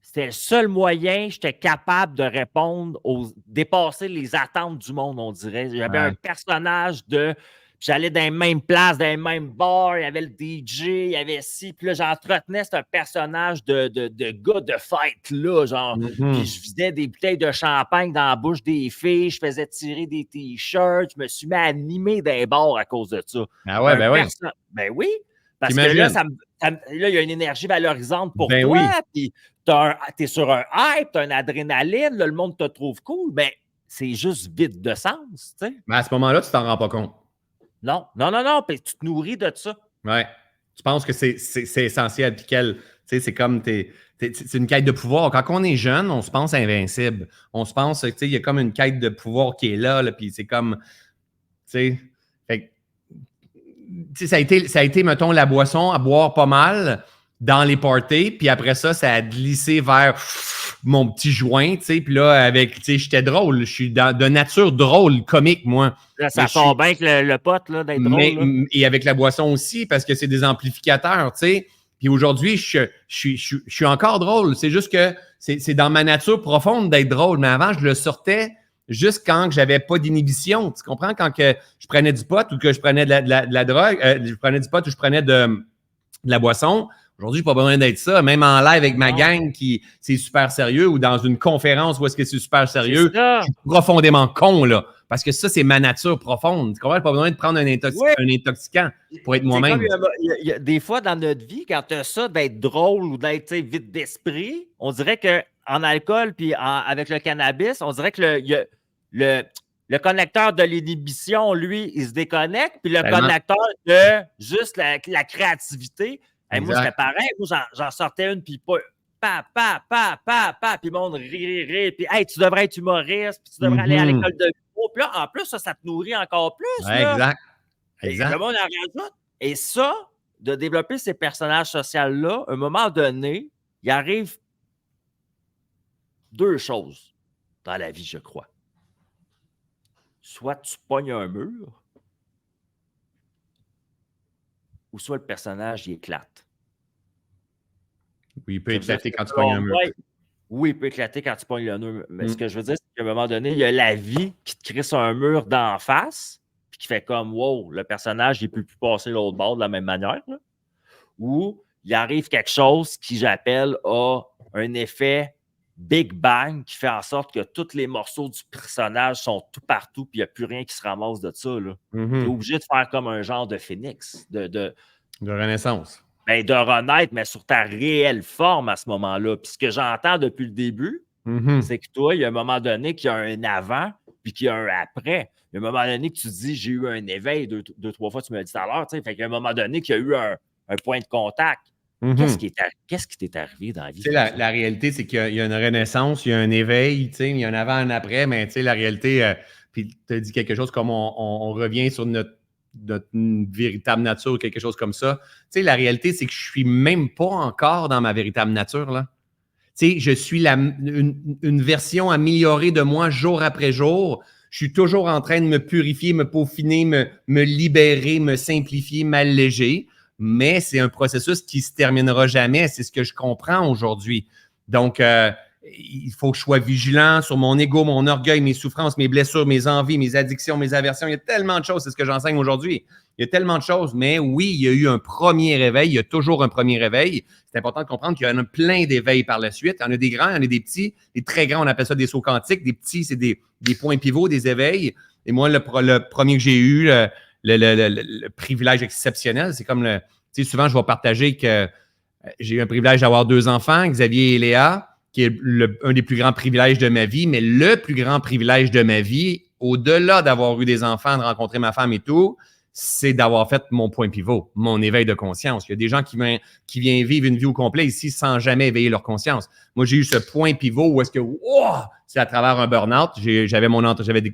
c'était le seul moyen, j'étais capable de répondre dépasser les attentes du monde, on dirait. J'avais un ouais. personnage de. J'allais dans les mêmes places, dans les mêmes bars, il y avait le DJ, il y avait ci, puis là, j'entretenais ce personnage de gars de fête, là, genre. Puis je vidais des bouteilles de champagne dans la bouche des filles, je faisais tirer des t-shirts, je me suis mis à animer des bars à cause de ça. Ah ouais, ben oui. Ben oui, parce que T'imagines? là, il y a une énergie valorisante pour Ben toi, oui. puis t'es sur un hype, t'as une adrénaline, là, le monde te trouve cool, mais c'est juste vide de sens, tu sais. Mais à ce moment-là, tu t'en rends pas compte. Non, non, non, non, puis tu te nourris de ça. Ouais. Tu penses que c'est essentiel, puis tu sais, c'est comme, c'est une quête de pouvoir. Quand on est jeune, on se pense invincible. On se pense, tu sais, il y a comme une quête de pouvoir qui est là, puis c'est comme, tu sais, fait que, ça a été, mettons, la boisson à boire pas mal dans les parties, puis après ça, ça a glissé vers mon petit joint, tu sais, puis là, avec, tu sais, j'étais drôle, je suis de nature drôle, comique, moi. Là, ça sort bien que le pote, là, d'être drôle, là. Et avec la boisson aussi, parce que c'est des amplificateurs, tu sais. Puis aujourd'hui, je suis encore drôle. C'est juste que c'est dans ma nature profonde d'être drôle. Mais avant, je le sortais juste quand j'avais pas d'inhibition. Tu comprends? Quand que je prenais du pot ou que je prenais de la drogue, je prenais du pot ou je prenais de la boisson. Aujourd'hui, j'ai pas besoin d'être ça. Même en live avec ma gang qui c'est super sérieux ou dans une conférence où est-ce que c'est super sérieux, je suis profondément con, là. Parce que ça, c'est ma nature profonde. Tu comprends? J'ai pas besoin de prendre un intoxicant pour être moi-même. Il y a des fois dans notre vie, quand tu as ça d'être drôle ou d'être vide d'esprit, on dirait qu'en alcool puis avec le cannabis, on dirait que le connecteur de l'inhibition, lui, il se déconnecte, puis le connecteur de juste la créativité. Hey, moi, c'était pareil. Moi, j'en sortais une, puis pa, puis le monde rit. Puis, hey, tu devrais être humoriste, puis tu devrais aller à l'école de l'humour. Puis là, en plus, ça te nourrit encore plus. Ouais, là. Exact. Et le monde en rajoute. Et ça, de développer ces personnages sociaux-là, à un moment donné, il arrive deux choses dans la vie, je crois. Soit tu pognes un mur, ou soit le personnage, il éclate. Oui, il peut éclater quand tu pognes un mur. Oui, il peut éclater quand tu pognes le mur. Mais ce que je veux dire, c'est qu'à un moment donné, il y a la vie qui te crée sur un mur d'en face, puis qui fait comme, wow, le personnage, il ne peut plus passer l'autre bord de la même manière. Là. Ou il arrive quelque chose qui, j'appelle, a un effet Big Bang qui fait en sorte que tous les morceaux du personnage sont tout partout, puis il n'y a plus rien qui se ramasse de ça. Tu es obligé de faire comme un genre de phénix, de renaissance. Ben, de renaître, mais sur ta réelle forme à ce moment-là. Puis ce que j'entends depuis le début, c'est que toi, il y a un moment donné qu'il y a un avant, puis qu'il y a un après. Il y a un moment donné que tu dis, j'ai eu un éveil, deux, trois fois, tu me l'as dit tout à l'heure, tu sais, fait qu'à un moment donné qu'il y a eu un point de contact. Qu'est-ce qui t'est arrivé dans la vie? La réalité, c'est qu'il y a une renaissance, il y a un éveil, il y a un avant, un après, mais la réalité, puis tu as dit quelque chose comme on revient sur notre véritable nature, quelque chose comme ça. La réalité, c'est que je ne suis même pas encore dans ma véritable nature, là. Je suis une version améliorée de moi jour après jour. Je suis toujours en train de me purifier, me peaufiner, me libérer, me simplifier, m'alléger. Mais c'est un processus qui ne se terminera jamais. C'est ce que je comprends aujourd'hui. Donc, il faut que je sois vigilant sur mon ego, mon orgueil, mes souffrances, mes blessures, mes envies, mes addictions, mes aversions. Il y a tellement de choses. C'est ce que j'enseigne aujourd'hui. Il y a tellement de choses. Mais oui, il y a eu un premier réveil. Il y a toujours un premier réveil. C'est important de comprendre qu'il y en a plein d'éveils par la suite. Il y en a des grands, il y en a des petits. Les très grands, on appelle ça des sauts quantiques. Des petits, c'est des points pivots, des éveils. Et moi, le premier que j'ai eu, le privilège exceptionnel, c'est comme souvent, je vais partager que j'ai eu un privilège d'avoir 2 enfants, Xavier et Léa, qui est un des plus grands privilèges de ma vie, mais le plus grand privilège de ma vie, au-delà d'avoir eu des enfants, de rencontrer ma femme et tout, c'est d'avoir fait mon point pivot, mon éveil de conscience. Il y a des gens qui viennent vivre une vie au complet ici sans jamais éveiller leur conscience. Moi, j'ai eu ce point pivot où est-ce que, c'est à travers un burn-out. J'avais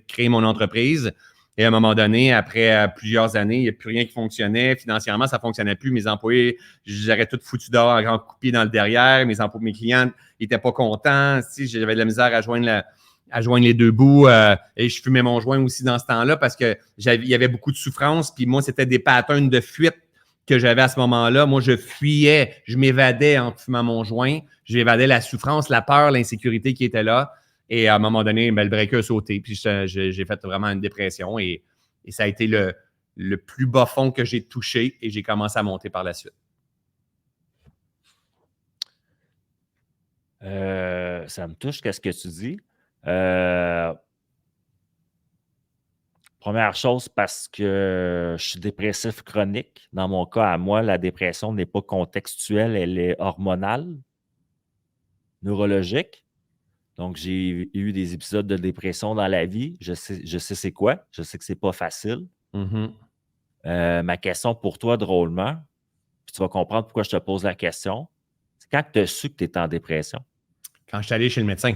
créé mon entreprise. Et à un moment donné, après plusieurs années, il n'y a plus rien qui fonctionnait. Financièrement, ça ne fonctionnait plus. Mes employés, j'aurais tout foutu dehors à grand coup de pied dans le derrière. Mes clients n'étaient pas contents. J'avais de la misère à joindre les deux bouts. Et je fumais mon joint aussi dans ce temps-là parce qu'il y avait beaucoup de souffrance. Puis moi, c'était des patterns de fuite que j'avais à ce moment-là. Moi, je fuyais, je m'évadais en fumant mon joint. J'évadais la souffrance, la peur, l'insécurité qui était là. Et à un moment donné, le breaker a sauté. Puis j'ai fait vraiment une dépression. Et ça a été le plus bas fond que j'ai touché. Et j'ai commencé à monter par la suite. Ça me touche, qu'est-ce que tu dis? Première chose, parce que je suis dépressif chronique. Dans mon cas, à moi, la dépression n'est pas contextuelle, elle est hormonale, neurologique. Donc, j'ai eu des épisodes de dépression dans la vie. Je sais c'est quoi. Je sais que c'est pas facile. Ma question pour toi, drôlement, puis tu vas comprendre pourquoi je te pose la question, c'est quand tu as su que tu étais en dépression? Quand je suis allé chez le médecin.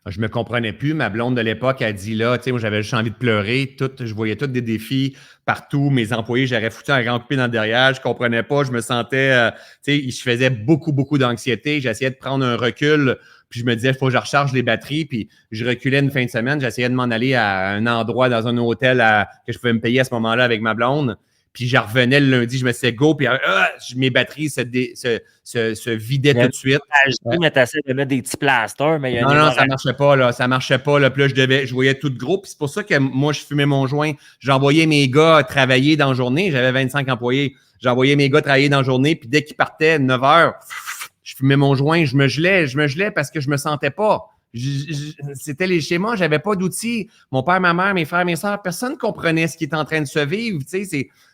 Je me comprenais plus. Ma blonde de l'époque a dit là, tu sais, moi, j'avais juste envie de pleurer. Je voyais tous des défis partout. Mes employés, j'aurais foutu un grand coup de pied dans le derrière. Je comprenais pas. Je me sentais, tu sais, je faisais beaucoup, beaucoup d'anxiété. J'essayais de prendre un recul. Puis je me disais, il faut que je recharge les batteries. Puis je reculais une fin de semaine. J'essayais de m'en aller à un endroit dans un hôtel que je pouvais me payer à ce moment-là avec ma blonde. Puis je revenais le lundi, je me disais go, puis mes batteries se vidaient tout de suite. Mais tu essaies de mettre des petits plasters, mais il y a non, ça marchait pas, là. Ça marchait pas, là. Puis là, je voyais tout de gros. Puis c'est pour ça que moi, je fumais mon joint. J'envoyais mes gars travailler dans la journée. J'avais 25 employés. J'envoyais mes gars travailler dans la journée. Puis dès qu'ils partaient, 9 h, je fumais mon joint. Je me gelais parce que je me sentais pas. C'était les schémas, j'avais pas d'outils. Mon père, ma mère, mes frères, mes sœurs, personne ne comprenait ce qui était en train de se vivre.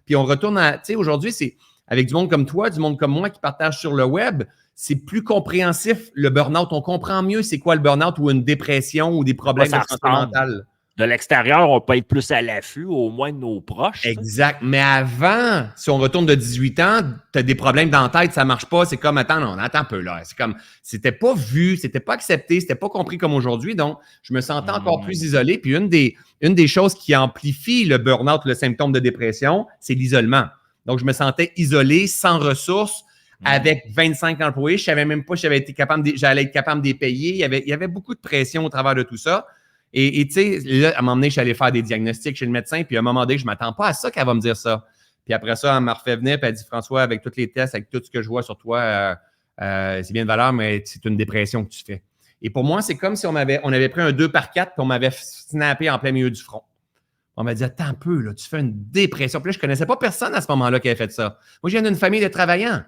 Puis on retourne à, aujourd'hui, c'est avec du monde comme toi, du monde comme moi qui partage sur le web, c'est plus compréhensif le burn-out. On comprend mieux c'est quoi le burn-out ou une dépression ou des problèmes de santé mentale. De l'extérieur, on peut être plus à l'affût, au moins de nos proches. Exact. Mais avant, si on retourne de 18 ans, tu as des problèmes dans la tête, ça marche pas. C'est comme, attends un peu là. C'est comme, c'était pas vu, c'était pas accepté, c'était pas compris comme aujourd'hui. Donc, je me sentais encore plus isolé. Puis une des choses qui amplifie le burn-out, le symptôme de dépression, c'est l'isolement. Donc, je me sentais isolé, sans ressources, avec 25 employés. Je savais même pas si j'allais être capable de les payer. Il y avait beaucoup de pression au travers de tout ça. Et tu sais, là, à un moment donné, je suis allé faire des diagnostics chez le médecin, puis à un moment donné, je ne m'attends pas à ça qu'elle va me dire ça. Puis après ça, elle m'a refait venir, puis elle dit, François, avec tous les tests, avec tout ce que je vois sur toi, c'est bien de valeur, mais c'est une dépression que tu fais. Et pour moi, c'est comme si on avait pris un 2x4, puis on m'avait snappé en plein milieu du front. On m'a dit, attends un peu, là, tu fais une dépression. Puis là, je ne connaissais pas personne à ce moment-là qui avait fait ça. Moi, je viens d'une famille de travaillants.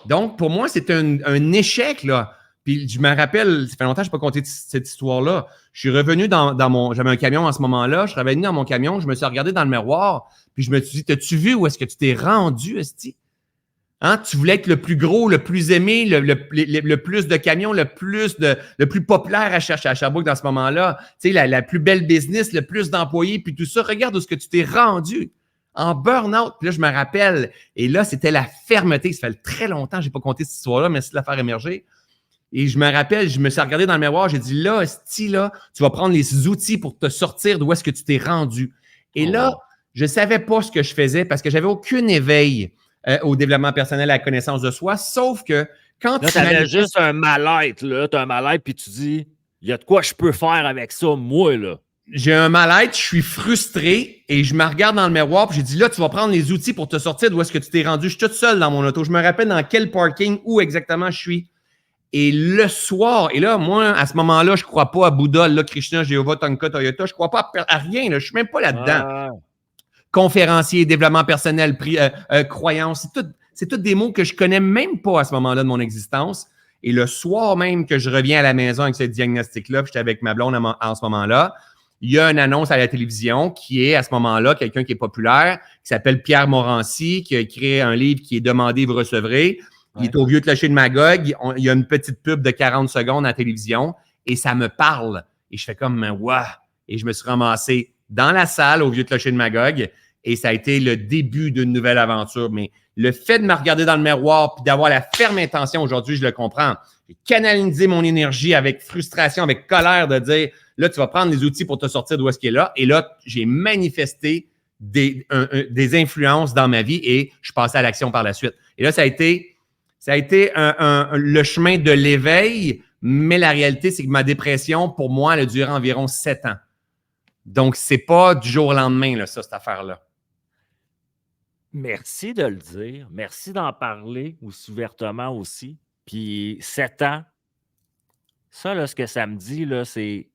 Donc, pour moi, c'était un échec, là. Puis je me rappelle, ça fait longtemps que je n'ai pas conté cette histoire-là. Je suis revenu j'avais un camion à ce moment-là, je suis revenu dans mon camion, je me suis regardé dans le miroir, puis je me suis dit, t'as-tu vu où est-ce que tu t'es rendu, esti? Hein? Tu voulais être le plus gros, le plus aimé, le plus de camions, le plus populaire à Sherbrooke dans ce moment-là. Tu sais, la plus belle business, le plus d'employés, puis tout ça. Regarde où ce que tu t'es rendu en burn-out. Puis là, je me rappelle, et là, c'était la fermeté. Ça fait très longtemps que je n'ai pas compté cette histoire-là, merci de la faire émerger. Et je me rappelle, je me suis regardé dans le miroir, j'ai dit, là, là, tu vas prendre les outils pour te sortir d'où est-ce que tu t'es rendu. Et là, je ne savais pas ce que je faisais parce que je n'avais aucun éveil au développement personnel, à la connaissance de soi, sauf que quand là, tu avais juste un mal-être, là, tu as un mal-être, puis tu dis, il y a de quoi je peux faire avec ça, moi, là. J'ai un mal-être, je suis frustré et je me regarde dans le miroir puis j'ai dit, là, tu vas prendre les outils pour te sortir d'où est-ce que tu t'es rendu. Je suis toute seule dans mon auto. Je me rappelle dans quel parking, où exactement je suis. Et le soir, et là, moi, à ce moment-là, je ne crois pas à Bouddha, là, Krishna, Jéhovah, Tonka, Toyota. Je ne crois pas à rien. Là. Je ne suis même pas là-dedans. Conférencier, développement personnel, croyance, c'est tout des mots que je ne connais même pas à ce moment-là de mon existence. Et le soir même que je reviens à la maison avec ce diagnostic-là, puis j'étais avec ma blonde en ce moment-là, il y a une annonce à la télévision qui est, à ce moment-là, quelqu'un qui est populaire, qui s'appelle Pierre Morancy, qui a écrit un livre qui est « Demandez, vous recevrez ». Il est au vieux clocher de Magog. Il y a une petite pub de 40 secondes à la télévision et ça me parle. Et je fais comme « Waouh ». Et je me suis ramassé dans la salle au vieux clocher de Magog et ça a été le début d'une nouvelle aventure. Mais le fait de me regarder dans le miroir puis d'avoir la ferme intention aujourd'hui, je le comprends. J'ai canalisé mon énergie avec frustration, avec colère de dire « Là, tu vas prendre les outils pour te sortir d'où est-ce qu'il est là. » Et là, j'ai manifesté des influences dans ma vie et je suis passé à l'action par la suite. Et là, ça a été le chemin de l'éveil, mais la réalité, c'est que ma dépression, pour moi, elle a duré environ 7 ans. Donc, c'est pas du jour au lendemain, là, ça, cette affaire-là. Merci de le dire. Merci d'en parler aussi ouvertement aussi. Puis 7 ans, ça, là, ce que ça me dit, là, c'est...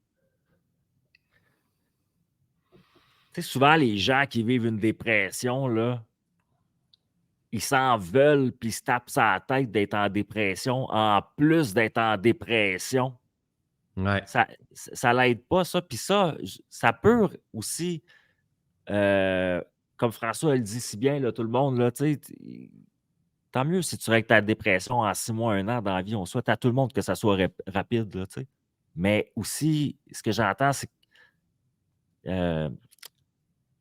Tu sais, souvent, les gens qui vivent une dépression, là, ils s'en veulent, puis ils se tapent sa tête d'être en dépression, en plus d'être en dépression. Ouais. Ça l'aide pas, ça. Puis ça peut aussi, comme François le dit si bien, là, tout le monde, là, tu sais, tant mieux si tu règles ta dépression en 6 mois, 1 an dans la vie. On souhaite à tout le monde que ça soit rapide, là, tu sais. Mais aussi, ce que j'entends, c'est que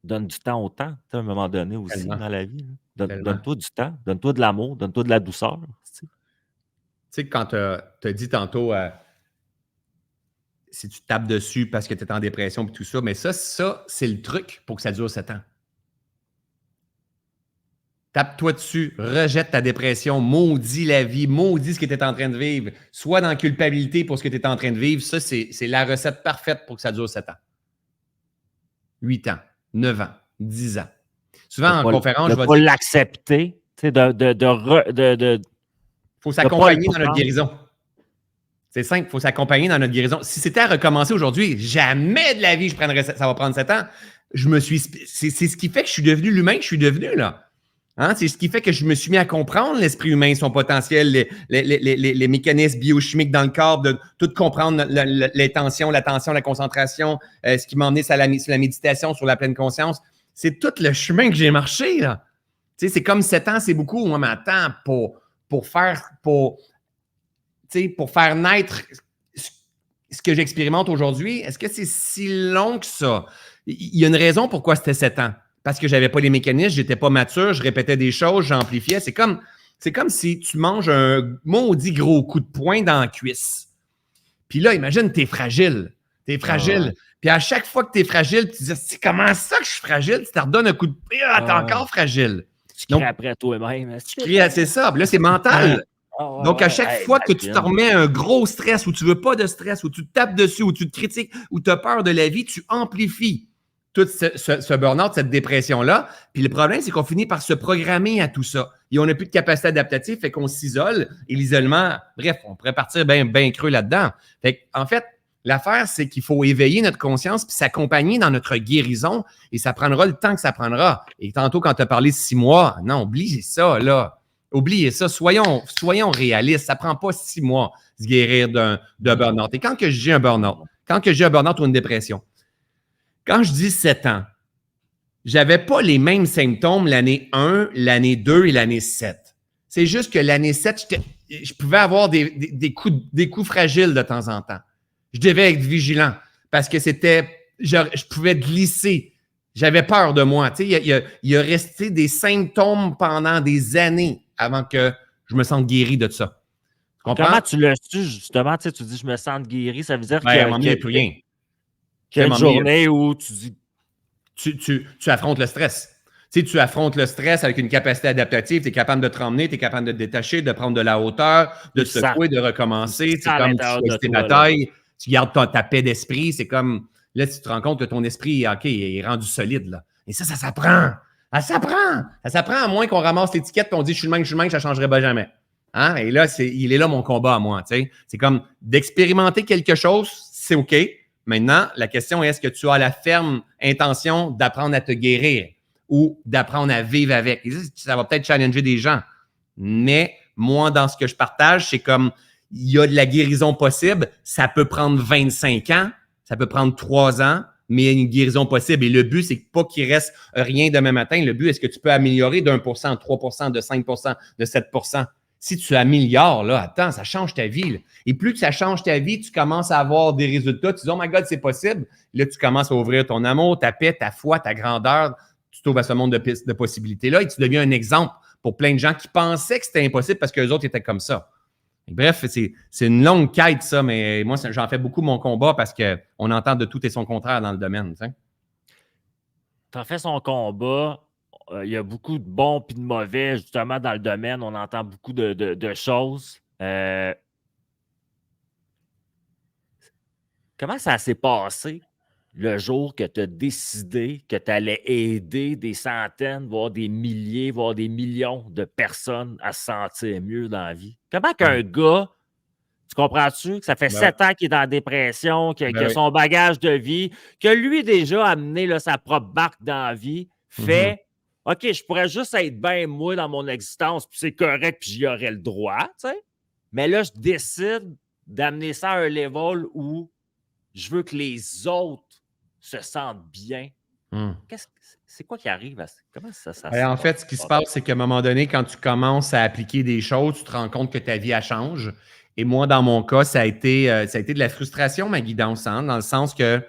donne du temps au temps, à un moment donné aussi. Tellement. Dans la vie. Donne-toi du temps, donne-toi de l'amour, donne-toi de la douceur. Tu sais, quand tu as dit tantôt, si tu tapes dessus parce que tu es en dépression et tout ça, mais ça, c'est le truc pour que ça dure 7 ans. Tape-toi dessus, rejette ta dépression, maudis la vie, maudis ce que tu es en train de vivre. Sois dans culpabilité pour ce que tu es en train de vivre. Ça, c'est la recette parfaite pour que ça dure 7 ans. 8 ans, 9 ans, 10 ans. Souvent, en conférence, je vais dire... l'accepter, tu sais, faut s'accompagner dans notre guérison. C'est simple, il faut s'accompagner dans notre guérison. Si c'était à recommencer aujourd'hui, jamais de la vie, ça va prendre 7 ans. C'est ce qui fait que je suis devenu l'humain que je suis devenu, là. Hein? C'est ce qui fait que je me suis mis à comprendre l'esprit humain, son potentiel, les mécanismes biochimiques dans le corps, de tout comprendre les tensions, l'attention, la concentration, ce qui m'a emmené sur la méditation, sur la pleine conscience. C'est tout le chemin que j'ai marché, là. Tu sais, c'est comme 7 ans, c'est beaucoup. Moi, mais attends, pour faire naître ce que j'expérimente aujourd'hui, est-ce que c'est si long que ça? Il y a une raison pourquoi c'était 7 ans. Parce que je n'avais pas les mécanismes, je n'étais pas mature, je répétais des choses, j'amplifiais. C'est comme si tu manges un maudit gros coup de poing dans la cuisse. Puis là, imagine, tu es fragile. Tu es fragile. Ouais. Puis à chaque fois que tu es fragile, tu te dis, comment ça que je suis fragile? Tu te redonnes un coup de poing, tu es encore fragile. Tu cries après toi-même. C'est ça. Puis là, c'est mental. Donc, à chaque fois que tu te remets un gros stress, ou tu ne veux pas de stress, ou tu te tapes dessus, ou tu te critiques, ou tu as peur de la vie, tu amplifies tout ce burn-out, cette dépression-là. Puis le problème, c'est qu'on finit par se programmer à tout ça. Et on n'a plus de capacité adaptative, fait qu'on s'isole. Et l'isolement, bref, on pourrait partir bien creux là-dedans. Fait en fait, l'affaire, c'est qu'il faut éveiller notre conscience puis s'accompagner dans notre guérison. Et ça prendra le temps que ça prendra. Et tantôt, quand tu as parlé de 6 mois, non, oubliez ça, là. Oubliez ça. Soyons réalistes. Ça ne prend pas 6 mois de se guérir d'un burn-out. Et quand que j'ai un burn-out, ou une dépression, quand je dis 7 ans, je n'avais pas les mêmes symptômes l'année 1, l'année 2 et l'année 7. C'est juste que l'année 7, je pouvais avoir des coups fragiles de temps en temps. Je devais être vigilant parce que je pouvais glisser. J'avais peur de moi. Tu sais, il y a resté des symptômes pendant des années avant que je me sente guéri de ça. Tu comprends? Comment tu l'as su, justement? Tu sais, tu dis, je me sens guéri. Ça veut dire À un moment donné, il n'y a plus rien. qu'il y a une journée où tu dis... Tu affrontes le stress. Tu sais, tu affrontes le stress avec une capacité adaptative. Tu es capable de te ramener, tu es capable de te détacher, de prendre de la hauteur, de te secouer, de recommencer. C'est comme tu choisis tes batailles, tu gardes ta paix d'esprit. C'est comme, là, tu te rends compte que ton esprit, OK, il est rendu solide. Là. Et ça s'apprend. Ça s'apprend. Ça s'apprend à moins qu'on ramasse l'étiquette et on dit, je suis le même, ça ne changerait pas jamais. Hein? Et là, il est là mon combat à moi. Tu sais. C'est comme d'expérimenter quelque chose, c'est OK. Maintenant, la question est, est-ce que tu as la ferme intention d'apprendre à te guérir ou d'apprendre à vivre avec? Et ça va peut-être challenger des gens. Mais moi, dans ce que je partage, c'est comme il y a de la guérison possible. Ça peut prendre 25 ans, ça peut prendre 3 ans, mais il y a une guérison possible. Et le but, c'est pas qu'il reste rien demain matin. Le but, est-ce que tu peux améliorer d'1%, de 3%, de 5%, de 7%? Si tu améliores, là, attends, ça change ta vie. Là. Et plus que ça change ta vie, tu commences à avoir des résultats. Tu dis, oh my God, c'est possible. Là, tu commences à ouvrir ton amour, ta paix, ta foi, ta grandeur. Tu t'ouvres à ce monde de possibilités-là et tu deviens un exemple pour plein de gens qui pensaient que c'était impossible parce que les autres étaient comme ça. Et bref, c'est une longue quête, ça, mais moi, j'en fais beaucoup mon combat parce qu'on entend de tout et son contraire dans le domaine. Tu en fais son combat. Il y a beaucoup de bons et de mauvais, justement, dans le domaine. On entend beaucoup de choses. Comment ça s'est passé le jour que tu as décidé que tu allais aider des centaines, voire des milliers, voire des millions de personnes à se sentir mieux dans la vie? Comment qu'un gars, tu comprends-tu, que ça fait 7 ans qu'il est dans la dépression, qu'il a son bagage de vie, que lui déjà a amené là, sa propre barque dans la vie, fait OK, je pourrais juste être bien moi dans mon existence, puis c'est correct, puis j'y aurais le droit, tu sais. Mais là, je décide d'amener ça à un level où je veux que les autres se sentent bien. C'est quoi qui arrive? Comment ça en fait, ce qui se passe, c'est qu'à un moment donné, quand tu commences à appliquer des choses, tu te rends compte que ta vie, elle change. Et moi, dans mon cas, ça a été de la frustration, ma guidance, hein, dans le sens que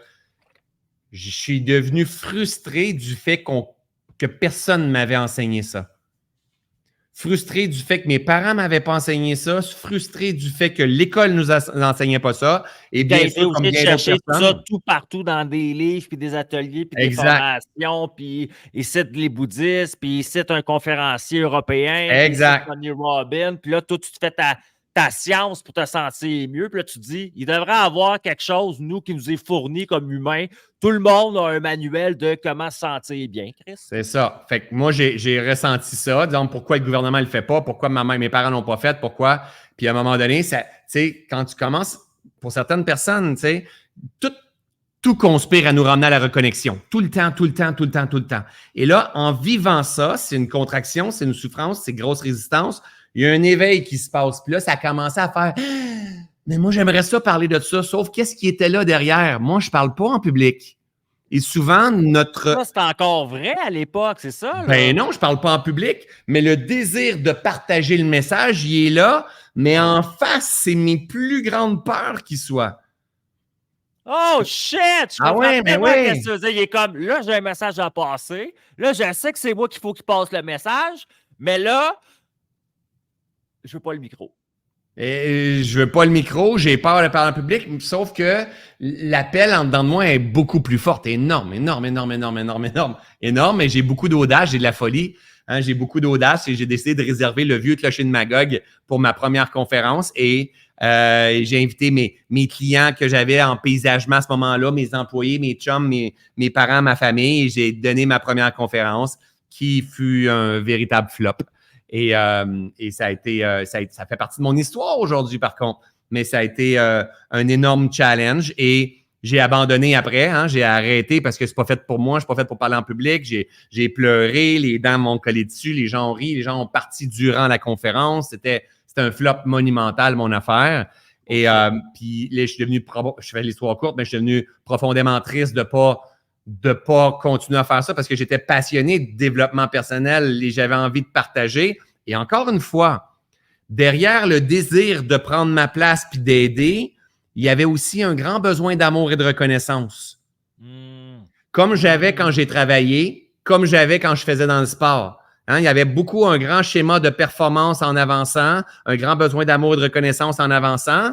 je suis devenu frustré du fait que personne ne m'avait enseigné ça. Frustré du fait que mes parents ne m'avaient pas enseigné ça, frustré du fait que l'école ne nous enseignait pas ça. Et bien sûr, comme bien d'autres chercher ça tout partout dans des livres, puis des ateliers, puis des formations, puis ici les bouddhistes, puis ici un conférencier européen, exact. Tony Robbins, puis là, toi, tu te fais ta science pour te sentir mieux. Puis là, tu te dis, il devrait avoir quelque chose, nous, qui nous est fourni comme humains. Tout le monde a un manuel de comment se sentir bien, Chris. C'est ça. Fait que moi, j'ai ressenti ça. Disons, pourquoi le gouvernement ne le fait pas? Pourquoi mes parents ne l'ont pas fait? Pourquoi? Puis à un moment donné, quand tu commences, pour certaines personnes, tout conspire à nous ramener à la reconnexion. Tout le temps. Et là, en vivant ça, c'est une contraction, c'est une souffrance, c'est grosse résistance. Il y a un éveil qui se passe. Puis là, ça a commencé à faire « Mais moi, j'aimerais ça parler de ça. » Sauf qu'est-ce qui était là derrière? Moi, je ne parle pas en public. Et souvent, Ça, c'est encore vrai à l'époque, c'est ça? Là? Ben non, je ne parle pas en public, mais le désir de partager le message, il est là, mais en face, c'est mes plus grandes peurs qui soient. Oh shit! Je comprends tellement ce que tu veux dire. Il est comme, là, j'ai un message à passer. Là, je sais que c'est moi qu'il faut qu'il passe le message, mais là, je veux pas le micro. Je veux pas le micro, j'ai peur de parler en public, sauf que l'appel en dedans de moi est beaucoup plus forte, énorme, mais j'ai beaucoup d'audace, j'ai de la folie, hein, j'ai beaucoup d'audace et j'ai décidé de réserver le vieux clocher de Magog pour ma première conférence et j'ai invité mes clients que j'avais en paysagement à ce moment-là, mes employés, mes chums, mes parents, ma famille, et j'ai donné ma première conférence qui fut un véritable flop. Et ça fait partie de mon histoire aujourd'hui, par contre. Mais ça a été un énorme challenge et j'ai abandonné après. Hein, j'ai arrêté parce que c'est pas fait pour moi. Je suis pas fait pour parler en public. J'ai pleuré, les dents m'ont collé dessus, les gens ont ri, les gens ont parti durant la conférence. C'était un flop monumental, mon affaire. Et puis là, je suis devenu, je fais l'histoire courte, mais je suis devenu profondément triste de pas continuer à faire ça parce que j'étais passionné de développement personnel et j'avais envie de partager. Et encore une fois, derrière le désir de prendre ma place puis d'aider, il y avait aussi un grand besoin d'amour et de reconnaissance. Comme j'avais quand j'ai travaillé, comme j'avais quand je faisais dans le sport. Hein, il y avait beaucoup un grand schéma de performance en avançant, un grand besoin d'amour et de reconnaissance en avançant,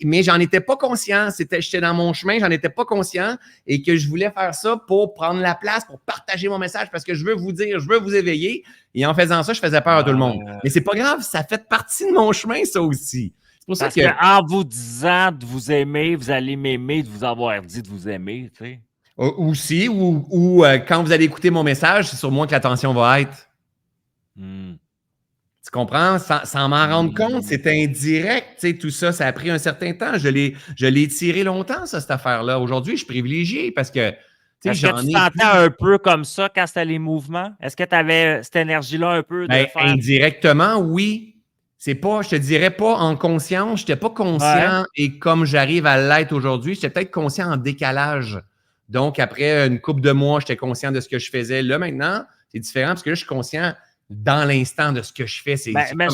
mais j'en étais pas conscient. J'étais dans mon chemin, j'en étais pas conscient et que je voulais faire ça pour prendre la place, pour partager mon message parce que je veux vous dire, je veux vous éveiller. Et en faisant ça, je faisais peur à tout le monde. Mais c'est pas grave, ça fait partie de mon chemin, ça aussi. C'est pour ça Parce qu'en vous disant de vous aimer, vous allez m'aimer de vous avoir dit de vous aimer, tu sais. Aussi, ou quand vous allez écouter mon message, c'est sur moi que l'attention va être. Tu comprends? Sans m'en rendre compte, c'est indirect. Tu sais, tout ça, ça a pris un certain temps. Je l'ai tiré longtemps, ça, cette affaire-là. Aujourd'hui, je suis privilégié parce que est-ce que tu sentais un peu comme ça quand c'était les mouvements? Est-ce que tu avais cette énergie-là un peu de faire... Indirectement, oui. C'est pas, je te dirais pas en conscience. Je n'étais pas conscient et comme j'arrive à l'être aujourd'hui, j'étais peut-être conscient en décalage. Donc, après une couple de mois, j'étais conscient de ce que je faisais. Là, maintenant, c'est différent parce que là, je suis conscient dans l'instant de ce que je fais. Moi,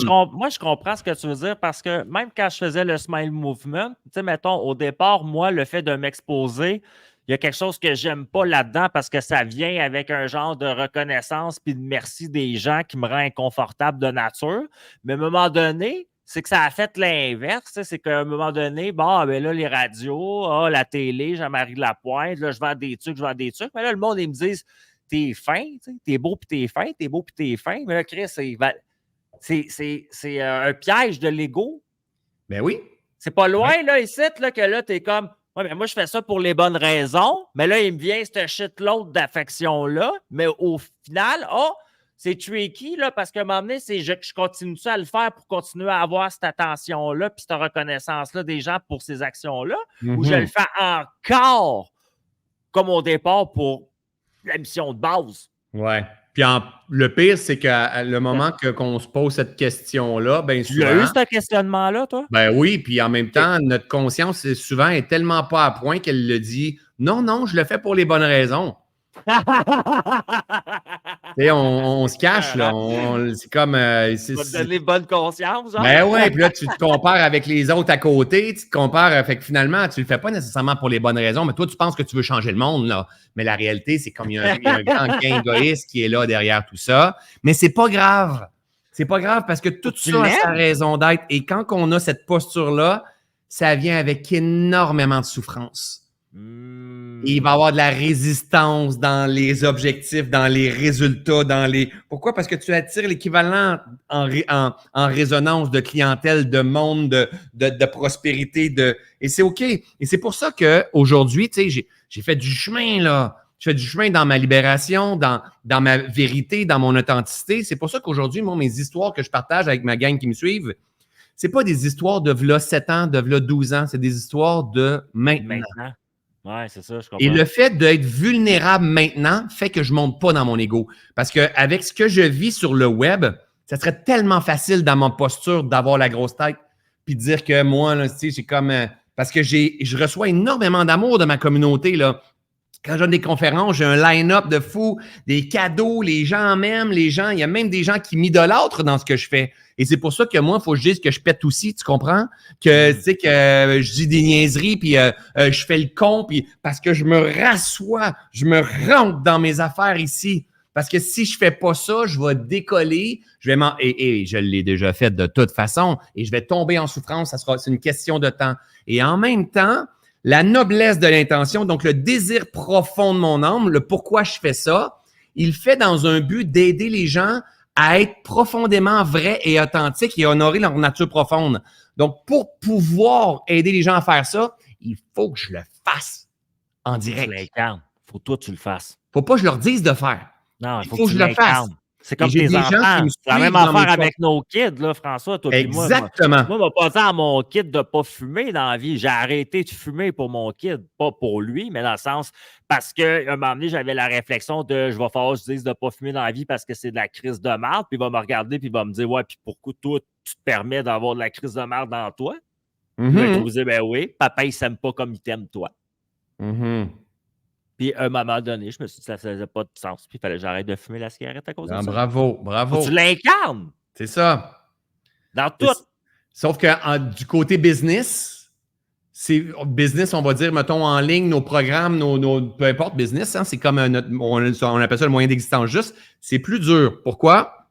je comprends ce que tu veux dire parce que même quand je faisais le Smile Movement, tu sais, mettons, au départ, moi, le fait de m'exposer, il y a quelque chose que j'aime pas là-dedans parce que ça vient avec un genre de reconnaissance puis de merci des gens qui me rend inconfortable de nature. Mais à un moment donné, c'est que ça a fait l'inverse. C'est qu'à un moment donné, ben là, les radios, la télé, Jean-Marie Lapointe, là, je vends des trucs. Mais là, le monde, ils me disent t'es fin, t'es beau puis t'es fin, t'es beau puis t'es fin. Mais là, Chris, c'est un piège de l'ego. Ben oui. C'est pas loin, là, ici, là, que là, t'es comme, ouais, mais moi, je fais ça pour les bonnes raisons. Mais là, il me vient cette shit-load d'affection-là. Mais au final, c'est tricky, là, parce qu'à un moment donné, je continue ça à le faire pour continuer à avoir cette attention-là puis cette reconnaissance-là des gens pour ces actions-là. Ou je le fais encore comme au départ pour la mission de base. Ouais. Puis le pire, c'est qu'à le moment qu'on se pose cette question-là, bien souvent... Tu as eu ce questionnement-là, toi? Ben oui, puis en même temps, notre conscience, souvent, est tellement pas à point qu'elle le dit « Non, je le fais pour les bonnes raisons. » on se cache, là. C'est comme... Tu vas te donner bonne conscience, genre? Ben oui, puis là, tu te compares avec les autres à côté, tu te compares, fait que finalement, tu le fais pas nécessairement pour les bonnes raisons, mais toi, tu penses que tu veux changer le monde, là. Mais la réalité, c'est comme il y a un grand gain égoïste qui est là derrière tout ça. Mais c'est pas grave. C'est pas grave parce que tout ça a sa raison d'être. Et quand on a cette posture-là, ça vient avec énormément de souffrance. Et il va y avoir de la résistance dans les objectifs, dans les résultats, Pourquoi? Parce que tu attires l'équivalent en résonance de clientèle, de monde, de prospérité, et c'est OK. Et c'est pour ça qu'aujourd'hui, tu sais, j'ai fait du chemin, là. Je fais du chemin dans ma libération, dans ma vérité, dans mon authenticité. C'est pour ça qu'aujourd'hui, moi, mes histoires que je partage avec ma gang qui me suivent, c'est pas des histoires de v'là 7 ans, de v'là 12 ans, c'est des histoires de maintenant. Oui, c'est ça, je comprends. Et le fait d'être vulnérable maintenant fait que je ne monte pas dans mon ego. Parce qu'avec ce que je vis sur le web, ça serait tellement facile dans mon posture d'avoir la grosse tête puis de dire que moi, là, tu sais, j'ai comme... parce que je reçois énormément d'amour de ma communauté, là. Quand je donne des conférences, j'ai un line-up de fou, des cadeaux, les gens m'aiment, il y a même des gens qui m'idolâtrent dans ce que je fais. Et c'est pour ça que moi, il faut que je dise que je pète aussi, tu comprends? Que, tu sais, que je dis des niaiseries, puis je fais le con, puis parce que je me rassois, je me rentre dans mes affaires ici. Parce que si je fais pas ça, je vais décoller, et je l'ai déjà fait de toute façon, et je vais tomber en souffrance, c'est une question de temps. Et en même temps, la noblesse de l'intention, donc le désir profond de mon âme, le pourquoi je fais ça, il fait dans un but d'aider les gens à être profondément vrais et authentiques et honorer leur nature profonde. Donc, pour pouvoir aider les gens à faire ça, il faut que je le fasse en direct. Tu l'incarnes. Il faut que toi, tu le fasses. Faut pas que je leur dise de faire. Non, il faut que je le fasse. C'est comme tes enfants. C'est la même affaire avec nos kids, là, François. Toi, exactement. Moi, je vais pas dire à mon kid de ne pas fumer dans la vie. J'ai arrêté de fumer pour mon kid. Pas pour lui, mais dans le sens parce qu'à un moment donné, j'avais la réflexion de je vais falloir que je dise de ne pas fumer dans la vie parce que c'est de la crise de merde. Puis il va me regarder puis il va me dire ouais, puis pourquoi toi, tu te permets d'avoir de la crise de merde dans toi? Je vais vous dire ben oui, papa, il s'aime pas comme il t'aime toi. Puis, à un moment donné, je me suis dit que ça ne faisait pas de sens. Puis, il fallait que j'arrête de fumer la cigarette à cause de ça. Bravo. Faut que tu l'incarnes. C'est ça. Dans tout. Sauf que du côté business, on va dire, mettons, en ligne, nos programmes, peu importe, business, hein, c'est comme on appelle ça le moyen d'existence juste. C'est plus dur. Pourquoi?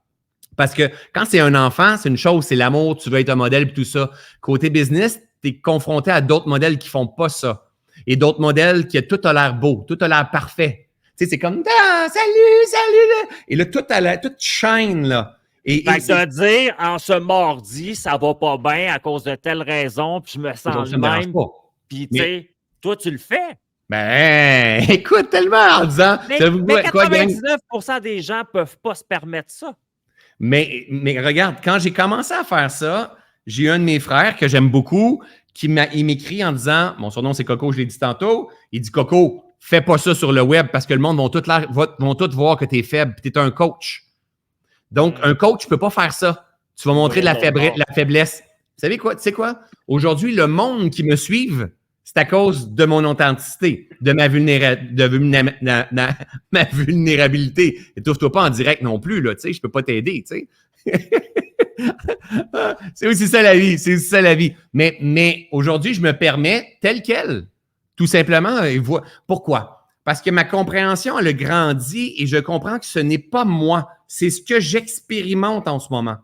Parce que quand c'est un enfant, c'est une chose, c'est l'amour, tu veux être un modèle et tout ça. Côté business, tu es confronté à d'autres modèles qui font pas ça. Et d'autres modèles qui tout a l'air beau, tout a l'air parfait. Tu sais, c'est comme salut! Et là, tout shine, là. Fait que de dire, en ce mardi, ça va pas bien à cause de telle raison, puis je me sens le même. Puis, tu sais, toi, tu le fais. Ben, écoute, tellement en disant... Mais 99% des gens peuvent pas se permettre ça. Mais regarde, quand j'ai commencé à faire ça, j'ai eu un de mes frères que j'aime beaucoup, il m'écrit en disant, mon surnom c'est Coco, je l'ai dit tantôt, il dit, Coco, fais pas ça sur le web parce que le monde vont tout voir que tu es faible, tu es un coach. Donc, un coach ne peut pas faire ça. Tu vas montrer de la faiblesse. Vous savez quoi? Tu sais quoi? Aujourd'hui, le monde qui me suive, c'est à cause de mon authenticité, de ma vulnérabilité. Étouffe-toi pas en direct non plus, là, tu sais, je peux pas t'aider, tu sais. C'est aussi ça la vie, c'est aussi ça la vie. Mais aujourd'hui, je me permets tel quel, tout simplement. Pourquoi? Parce que ma compréhension, elle a grandi et je comprends que ce n'est pas moi. C'est ce que j'expérimente en ce moment.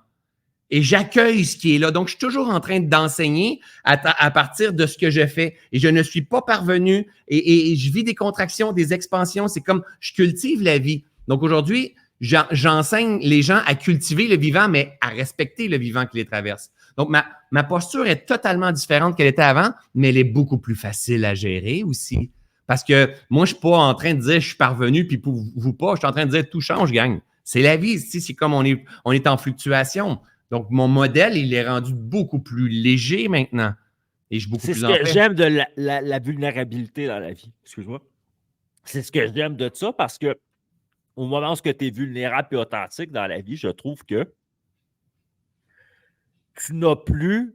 Et j'accueille ce qui est là. Donc, je suis toujours en train d'enseigner à partir de ce que je fais. Et je ne suis pas parvenu et je vis des contractions, des expansions. C'est comme je cultive la vie. Donc, aujourd'hui, j'enseigne les gens à cultiver le vivant, mais à respecter le vivant qui les traverse. Donc, ma posture est totalement différente qu'elle était avant, mais elle est beaucoup plus facile à gérer aussi. Parce que moi, je ne suis pas en train de dire je suis parvenu, puis pour vous pas, je suis en train de dire tout change, gang. C'est la vie, c'est comme on est en fluctuation. Donc, mon modèle, il est rendu beaucoup plus léger maintenant. Et je suis beaucoup plus en paix. C'est ce que j'aime de la vulnérabilité dans la vie. Excuse-moi. C'est ce que j'aime de ça parce que au moment où tu es vulnérable et authentique dans la vie, je trouve que tu n'as plus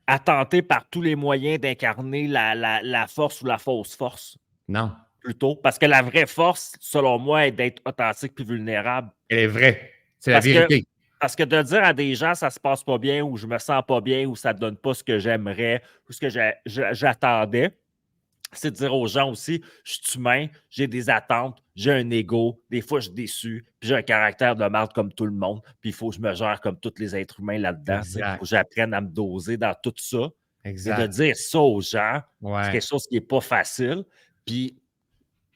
à tenter par tous les moyens d'incarner la force ou la fausse force. Non. Plutôt. Parce que la vraie force, selon moi, est d'être authentique puis vulnérable. Elle est vraie. C'est la vérité. Parce que de dire à des gens ça se passe pas bien ou je me sens pas bien ou ça ne donne pas ce que j'aimerais ou ce que j'attendais, c'est de dire aux gens aussi, je suis humain, j'ai des attentes, j'ai un ego, des fois je suis déçu, puis j'ai un caractère de merde comme tout le monde, puis il faut que je me gère comme tous les êtres humains là-dedans. Il faut que j'apprenne à me doser dans tout ça. Exact. Et de dire ça aux gens, c'est quelque chose qui n'est pas facile. Puis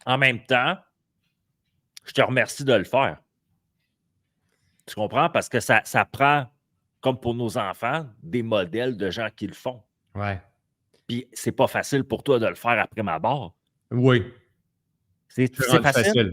en même temps, je te remercie de le faire. Tu comprends? Parce que ça prend, comme pour nos enfants, des modèles de gens qui le font. Ouais. Puis c'est pas facile pour toi de le faire après ma barre. Oui. C'est facile.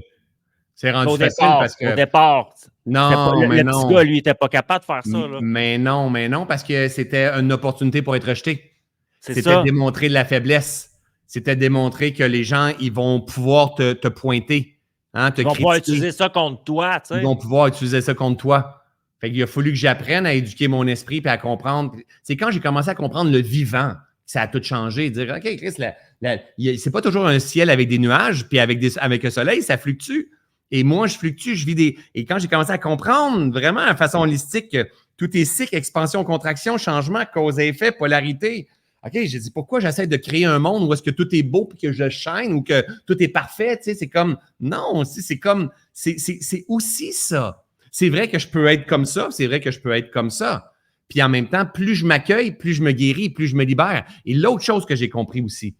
C'est rendu facile parce que... Au départ, le petit gars, lui, il n'était pas capable de faire ça. Là. Mais non, parce que c'était une opportunité pour être rejeté. C'était démontrer de la faiblesse. C'était démontrer que les gens, ils vont pouvoir te pointer. Hein, ils vont pouvoir utiliser ça contre toi. Ils vont pouvoir utiliser ça contre toi. Fait qu'il a fallu que j'apprenne à éduquer mon esprit et à comprendre. C'est quand j'ai commencé à comprendre le vivant que ça a tout changé. Dire, OK, Chris, c'est pas toujours un ciel avec des nuages, puis avec le soleil, ça fluctue. Et moi, je fluctue, je vis des... Et quand j'ai commencé à comprendre vraiment de façon holistique que tout est cycle, expansion, contraction, changement, cause et effet, polarité. OK, j'ai dit, pourquoi j'essaie de créer un monde où est-ce que tout est beau puis que je shine ou que tout est parfait? Tu sais, c'est comme, non, c'est comme, c'est aussi ça. C'est vrai que je peux être comme ça, c'est vrai que je peux être comme ça. Puis en même temps, plus je m'accueille, plus je me guéris, plus je me libère. Et l'autre chose que j'ai compris aussi,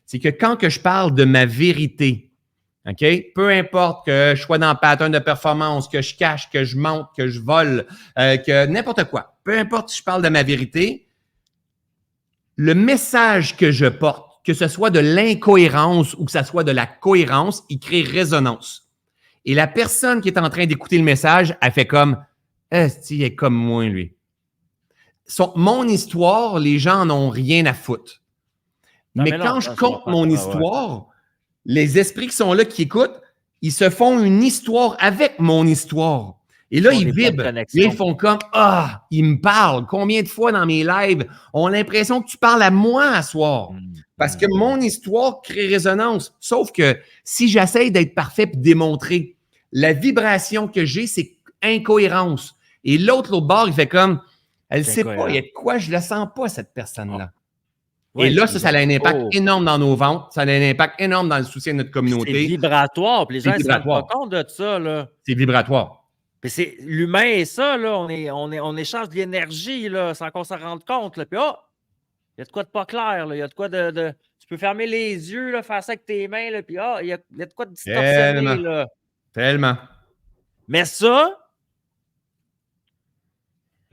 c'est que quand que je parle de ma vérité, OK, peu importe que je sois dans le pattern de performance, que je cache, que je monte, que je vole, que n'importe quoi, peu importe si je parle de ma vérité, le message que je porte, que ce soit de l'incohérence ou que ce soit de la cohérence, il crée résonance. Et la personne qui est en train d'écouter le message, elle fait comme « il est comme moi, lui ». Mon histoire, les gens n'en ont rien à foutre. Mais quand je compte mon histoire, les esprits qui sont là, qui écoutent, ils se font une histoire avec mon histoire. Et là, ils vibrent. Là, ils font comme « Ah, ils me parlent. » Combien de fois dans mes lives, on a l'impression que tu parles à moi à soir. Parce que mon histoire crée résonance. Sauf que si j'essaie d'être parfait et démontrer, la vibration que j'ai, c'est incohérence. Et l'autre bord, il fait comme, elle C'est sait pas, incohérent. il y a de quoi, je la sens pas, cette personne-là. Oui, et là, puis ça a un impact oh, énorme dans nos ventes, ça a un impact énorme dans le soutien de notre c'est communauté. vibratoire, puis les gens C'est ne se rendent pas vibratoire. compte de ça, là. C'est vibratoire. Puis c'est l'humain et ça, là, on échange de l'énergie, là, sans qu'on s'en rende compte, là. Puis il y a de quoi de pas clair, là. Il y a de quoi de. Tu peux fermer les yeux, là, faire ça avec tes mains, là, puis il y a de quoi de distorsionné, Tellement. là. Tellement. Mais ça,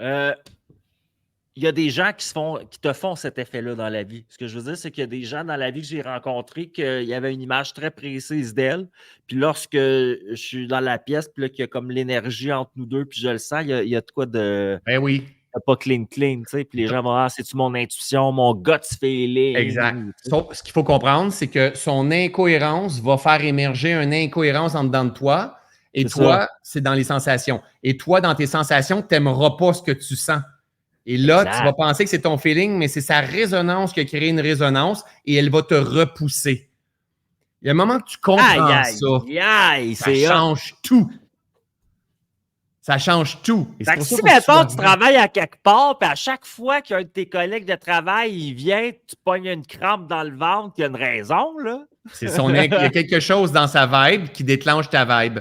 il y a des gens qui te font cet effet-là dans la vie. Ce que je veux dire, c'est qu'il y a des gens dans la vie que j'ai rencontrés qu'il y avait une image très précise d'elle. Puis lorsque je suis dans la pièce, puis là, qu'il y a comme l'énergie entre nous deux, puis je le sens, il y a de quoi de Ben oui. pas clean, tu sais. Puis les gens vont dire, c'est-tu mon intuition, mon gut feeling? Exact. Ce qu'il faut comprendre, c'est que son incohérence va faire émerger une incohérence en dedans de toi. Et toi, c'est dans les sensations. Et toi, dans tes sensations, tu n'aimeras pas ce que tu sens. Et là, tu vas penser que c'est ton feeling, mais c'est sa résonance qui a créé une résonance et elle va te repousser. Il y a un moment que tu comprends ça change tout. Ça change tout. Fait que si, mettons, tu travailles à quelque part, puis à chaque fois qu'un de tes collègues de travail, il vient, tu pognes une crampe dans le ventre, il y a une raison, là. Il y a quelque chose dans sa vibe qui déclenche ta vibe.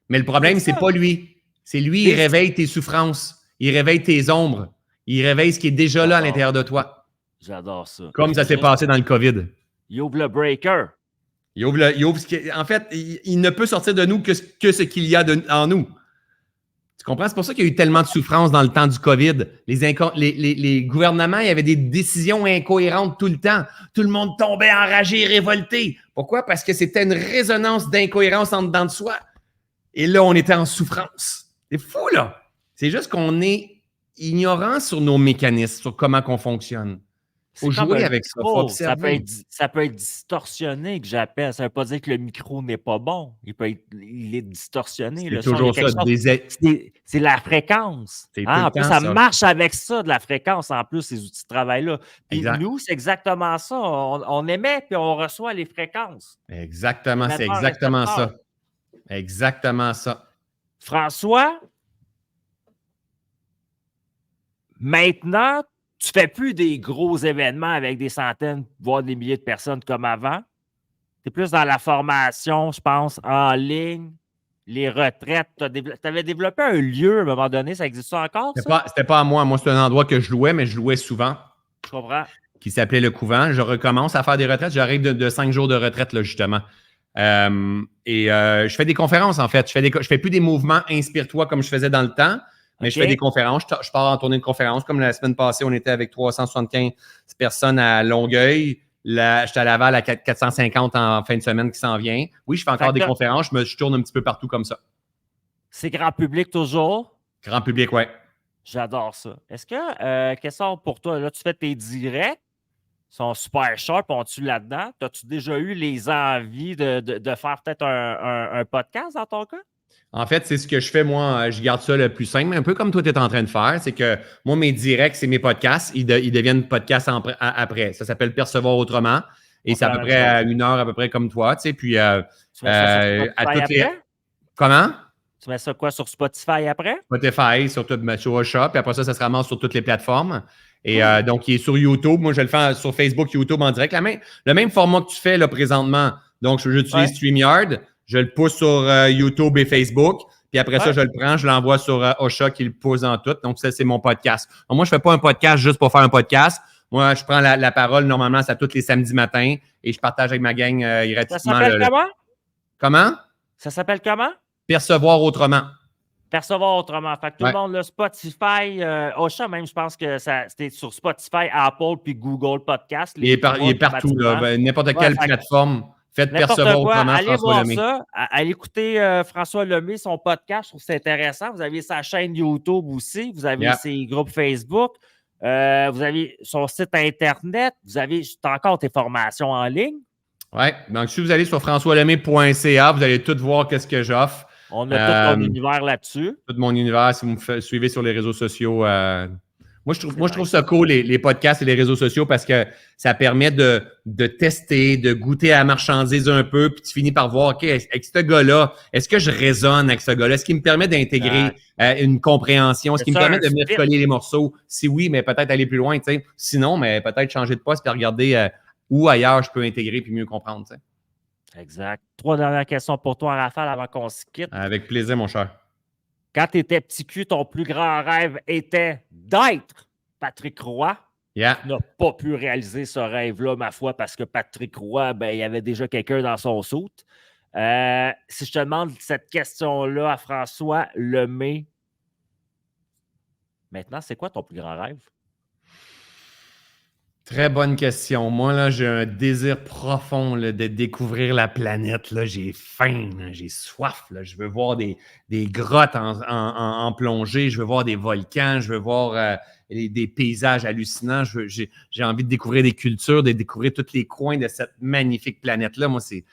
Mais le problème, c'est pas lui. C'est lui, il réveille tes souffrances. Il réveille tes ombres. Il réveille ce qui est déjà là à l'intérieur de toi. J'adore ça. Comme ça s'est passé dans le COVID. Il ouvre le breaker. En fait, il ne peut sortir de nous que ce qu'il y a en nous. Tu comprends? C'est pour ça qu'il y a eu tellement de souffrance dans le temps du COVID. Les gouvernements, il y avait des décisions incohérentes tout le temps. Tout le monde tombait enragé et révolté. Pourquoi? Parce que c'était une résonance d'incohérence en dedans de soi. Et là, on était en souffrance. C'est fou, là. C'est juste qu'on est ignorant sur nos mécanismes, sur comment qu'on fonctionne. Il faut jouer avec ça. Faut observer. Ça peut être distorsionné, que j'appelle. Ça ne veut pas dire que le micro n'est pas bon. Il est distorsionné. C'est toujours ça. C'est la fréquence. En plus, ça marche avec ça, de la fréquence, en plus, ces outils de travail-là. Puis nous, c'est exactement ça. On émet, puis on reçoit les fréquences. Exactement, c'est exactement ça. Exactement ça. François, maintenant, tu ne fais plus des gros événements avec des centaines, voire des milliers de personnes comme avant. Tu es plus dans la formation, je pense, en ligne, les retraites. Tu avais développé un lieu à un moment donné. Ça existe encore, ça? C'était pas à moi. Moi, c'est un endroit que je louais, mais je louais souvent. Je comprends. Qui s'appelait Le Couvent. Je recommence à faire des retraites. J'arrive de 5 jours de retraite, là, justement. Je fais des conférences, en fait. Je fais plus des mouvements inspire-toi comme je faisais dans le temps, mais je fais des conférences. Je pars en tournée de conférences. Comme la semaine passée, on était avec 375 personnes à Longueuil. Là, j'étais à Laval à 450 en fin de semaine qui s'en vient. Oui, je fais encore des conférences. Je tourne un petit peu partout comme ça. C'est grand public toujours? Grand public, oui. J'adore ça. Est-ce que, question pour toi, là, tu fais tes directs, sont super sharp, on-tu là-dedans? As-tu déjà eu les envies de faire peut-être un podcast dans ton cas? En fait, c'est ce que je fais, moi, je garde ça le plus simple, un peu comme toi, tu es en train de faire. C'est que moi, mes directs, c'est mes podcasts. Ils deviennent podcasts après. Ça s'appelle Percevoir autrement. Et c'est à peu près à 1 heure, à peu près comme toi. Tu sais, puis à toutes les. Comment? Tu mets ça quoi sur Spotify après? Spotify, sur Ocha, puis après ça se ramasse sur toutes les plateformes. Et donc, il est sur YouTube. Moi, je le fais sur Facebook, YouTube en direct. Le même format que tu fais là présentement. Donc, j'utilise StreamYard. Je le pousse sur YouTube et Facebook. Puis après ça, je le prends, je l'envoie sur Ocha qui le pousse dans tout. Donc, ça, c'est mon podcast. Donc, moi, je ne fais pas un podcast juste pour faire un podcast. Moi, je prends la parole. Normalement, c'est à tous les samedis matins et je partage avec ma gang gratuitement. Ça s'appelle comment? Comment? Ça s'appelle comment? Percevoir autrement. Percevoir autrement. Fait que tout le monde, le Spotify, Ocha même, je pense que c'était sur Spotify, Apple puis Google Podcast. Il est partout, là, n'importe quelle plateforme. Faites Percevoir autrement, allez François Lemay. Voir ça. Allez écouter François Lemay, son podcast. Je trouve que c'est intéressant. Vous avez sa chaîne YouTube aussi. Vous avez ses groupes Facebook. Vous avez son site Internet. Vous avez encore tes formations en ligne. Oui. Donc, si vous allez sur françoislemay.ca, vous allez tout voir qu'est-ce que j'offre. On a tout ton univers là-dessus. Tout mon univers. Si vous me suivez sur les réseaux sociaux, Moi, je trouve ça cool, les podcasts et les réseaux sociaux, parce que ça permet de tester, de goûter à la marchandise un peu, puis tu finis par voir, OK, avec ce gars-là, est-ce que je résonne avec ce gars-là? Est-ce qu'il me permet d'intégrer une compréhension? Est-ce qu'il me permet de venir coller les morceaux? Si oui, mais peut-être aller plus loin, tu sais. Sinon, mais peut-être changer de poste et regarder où ailleurs je peux intégrer puis mieux comprendre, tu sais. Exact. 3 dernières questions pour toi, Raphaël, avant qu'on se quitte. Avec plaisir, mon cher. Quand tu étais petit cul, ton plus grand rêve était d'être Patrick Roy. Yeah. Tu n'as pas pu réaliser ce rêve-là, ma foi, parce que Patrick Roy, ben, il y avait déjà quelqu'un dans son soute. Si je te demande cette question-là à François Lemay, maintenant, c'est quoi ton plus grand rêve? Très bonne question. Moi, là, j'ai un désir profond là, de découvrir la planète. Là. J'ai faim, là, j'ai soif. Là. Je veux voir des grottes en plongée, je veux voir des volcans, je veux voir des paysages hallucinants. J'ai envie de découvrir des cultures, de découvrir tous les coins de cette magnifique planète-là. Moi, c'est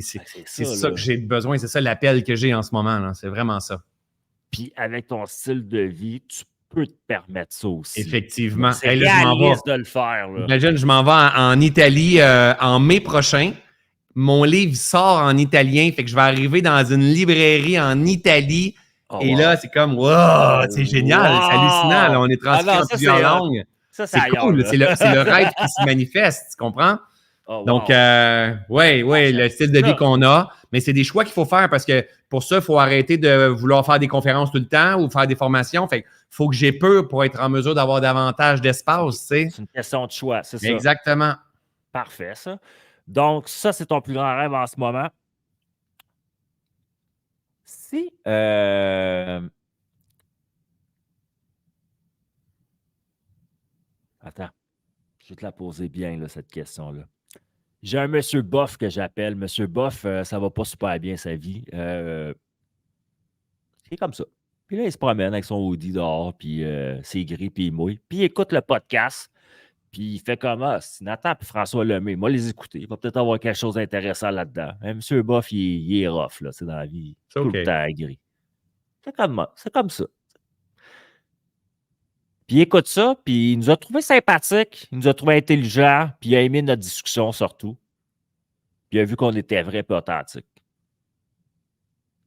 ça que j'ai besoin. C'est ça l'appel que j'ai en ce moment. Là. C'est vraiment ça. Puis avec ton style de vie, tu peux te permettre ça aussi. Effectivement. C'est réaliste de le faire. Là. Imagine, je m'en vais en Italie en mai prochain. Mon livre sort en italien, fait que je vais arriver dans une librairie en Italie. Et là, c'est comme, wow, c'est génial, c'est hallucinant. Là, on est transcrit en plusieurs langues. Ça, c'est cool, c'est le rêve qui se manifeste, tu comprends? Donc, oui, le style de vie qu'on a, mais c'est des choix qu'il faut faire parce que pour ça, il faut arrêter de vouloir faire des conférences tout le temps ou faire des formations. Fait qu'il faut que j'ai peu pour être en mesure d'avoir davantage d'espace, tu sais. C'est une question de choix, c'est ça. Exactement. Parfait, ça. Donc, ça, c'est ton plus grand rêve en ce moment. Si. Attends. Je vais te la poser bien, là, cette question-là. J'ai un monsieur Boff que j'appelle. Monsieur Boff, ça va pas super bien sa vie. C'est comme ça. Puis là, il se promène avec son hoodie dehors, puis c'est gris, puis il mouille. Puis il écoute le podcast, puis il fait comme si Nathan et François Lemay, moi, les écouter. Il va peut-être avoir quelque chose d'intéressant là-dedans. Monsieur Boff, il est rough, là, dans la vie. C'est tout le temps gris. C'est comme ça. Puis il écoute ça, puis il nous a trouvé sympathique, il nous a trouvé intelligent, puis il a aimé notre discussion surtout. Puis il a vu qu'on était vrai et authentique.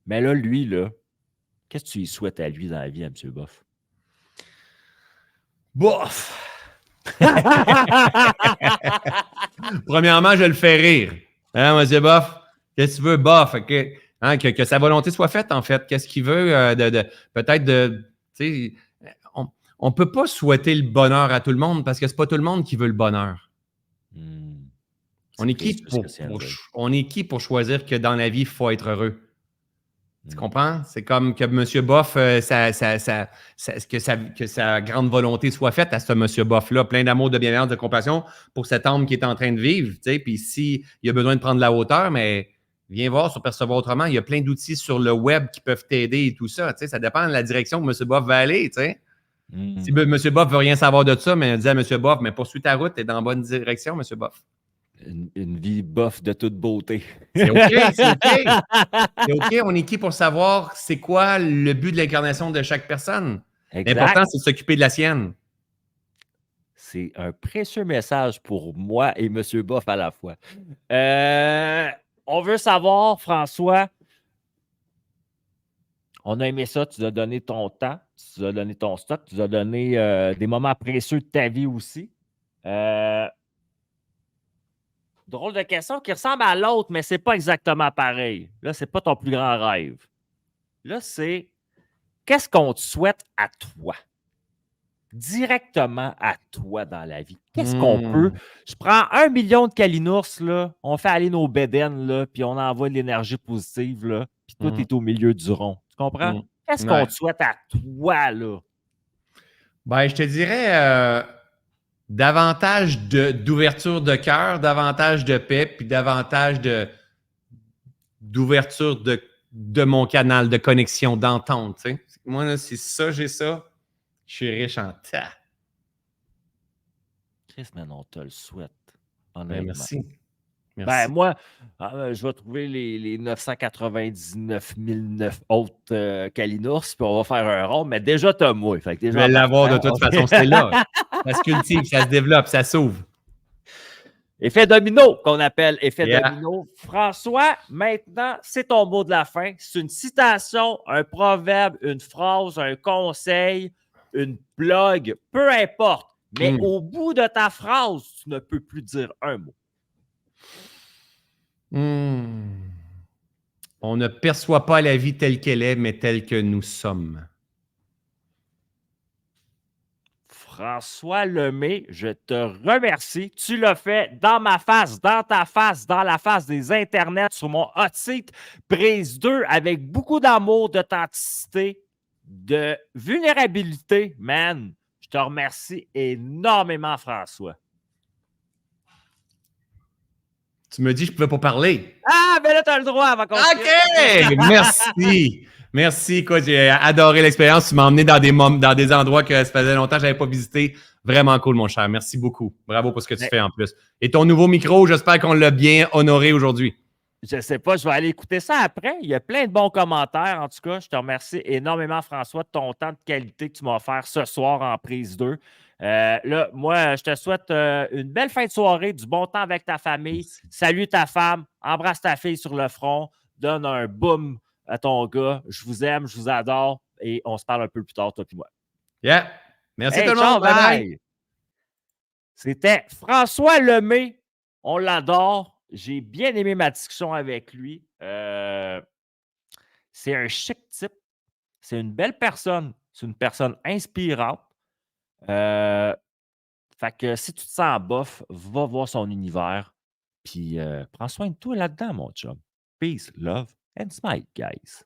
Mais là, lui, là, qu'est-ce que tu lui souhaites à lui dans la vie, à M. Boff? Boff! Premièrement, je le fais rire. Hein, M. Boff? Qu'est-ce que tu veux, Boff? Que sa volonté soit faite, en fait. Qu'est-ce qu'il veut? Peut-être de. Tu sais, on ne peut pas souhaiter le bonheur à tout le monde parce que c'est pas tout le monde qui veut le bonheur. On est qui pour choisir que dans la vie, il faut être heureux? Tu comprends? C'est comme que M. Boff, que sa grande volonté soit faite à ce M. Boff-là, plein d'amour, de bienveillance, de compassion pour cet homme qui est en train de vivre. Puis s'il a besoin de prendre la hauteur, mais viens voir sur Percevoir autrement. Il y a plein d'outils sur le web qui peuvent t'aider et tout ça. Ça dépend de la direction que M. Boff va aller. Si M. Boff ne veut rien savoir de ça, mais dit à M. Boff, mais poursuis ta route, tu es dans la bonne direction, M. Boff. Une vie bof de toute beauté. C'est OK, c'est OK. C'est OK, on est qui pour savoir c'est quoi le but de l'incarnation de chaque personne. L'important, c'est de s'occuper de la sienne. C'est un précieux message pour moi et M. Boff à la fois. On veut savoir, François, on a aimé ça, tu nous as donné ton temps, tu nous as donné ton stock, tu nous as donné des moments précieux de ta vie aussi. Drôle de question qui ressemble à l'autre, mais c'est pas exactement pareil. Là, c'est pas ton plus grand rêve. Là, c'est qu'est-ce qu'on te souhaite à toi? Directement à toi dans la vie. Qu'est-ce qu'on peut? Je prends 1 million de calinours, là, on fait aller nos bédaines, là, puis on envoie de l'énergie positive, là, puis tout est au milieu du rond. Tu comprends? Qu'est-ce qu'on te souhaite à toi, là? Ben, je te dirais davantage d'ouverture de cœur, davantage de paix, puis davantage d'ouverture de mon canal de connexion, d'entente. Tu sais. Moi, là, si ça, j'ai ça, je suis riche en tas. Chris, mais on te le souhaite. Ben, merci. Merci. Moi, je vais trouver les 999 009 autres Kalinours, puis on va faire un rond, mais déjà, tu as moi. Fait que Je déjà, vais en l'avoir de partant, toute façon. C'est là. Ça se cultive, ça se développe, ça s'ouvre. Effet domino, qu'on appelle effet Yeah. domino. François, maintenant, c'est ton mot de la fin. C'est une citation, un proverbe, une phrase, un conseil, une blog, peu importe. Mais au bout de ta phrase, tu ne peux plus dire un mot. On ne perçoit pas la vie telle qu'elle est, mais telle que nous sommes. François Lemay, je te remercie. Tu l'as fait dans ma face, dans ta face, dans la face des internets, sur mon hot seat, prise 2, avec beaucoup d'amour, d'authenticité, de vulnérabilité. Man, je te remercie énormément, François. Tu me dis que je ne pouvais pas parler. Ah, ben là, tu as le droit avant qu'on OK! Merci. Merci. Quoi, j'ai adoré l'expérience. Tu m'as emmené dans des endroits que ça faisait longtemps que je n'avais pas visité. Vraiment cool, mon cher. Merci beaucoup. Bravo pour ce que tu fais en plus. Et ton nouveau micro, j'espère qu'on l'a bien honoré aujourd'hui. Je ne sais pas, je vais aller écouter ça après. Il y a plein de bons commentaires. En tout cas, je te remercie énormément, François, de ton temps de qualité que tu m'as offert ce soir en prise 2. Là, moi, je te souhaite une belle fin de soirée, du bon temps avec ta famille. Merci. Salue ta femme, embrasse ta fille sur le front, donne un boum à ton gars. Je vous aime, je vous adore et on se parle un peu plus tard, toi et moi. Yeah. Merci tout le ciao, monde. Bye bye. C'était François Lemay. On l'adore. J'ai bien aimé ma discussion avec lui. C'est un chic type. C'est une belle personne. C'est une personne inspirante. Fait que si tu te sens bof, va voir son univers. Puis prends soin de toi là-dedans, mon chum. Peace, love and smile, guys.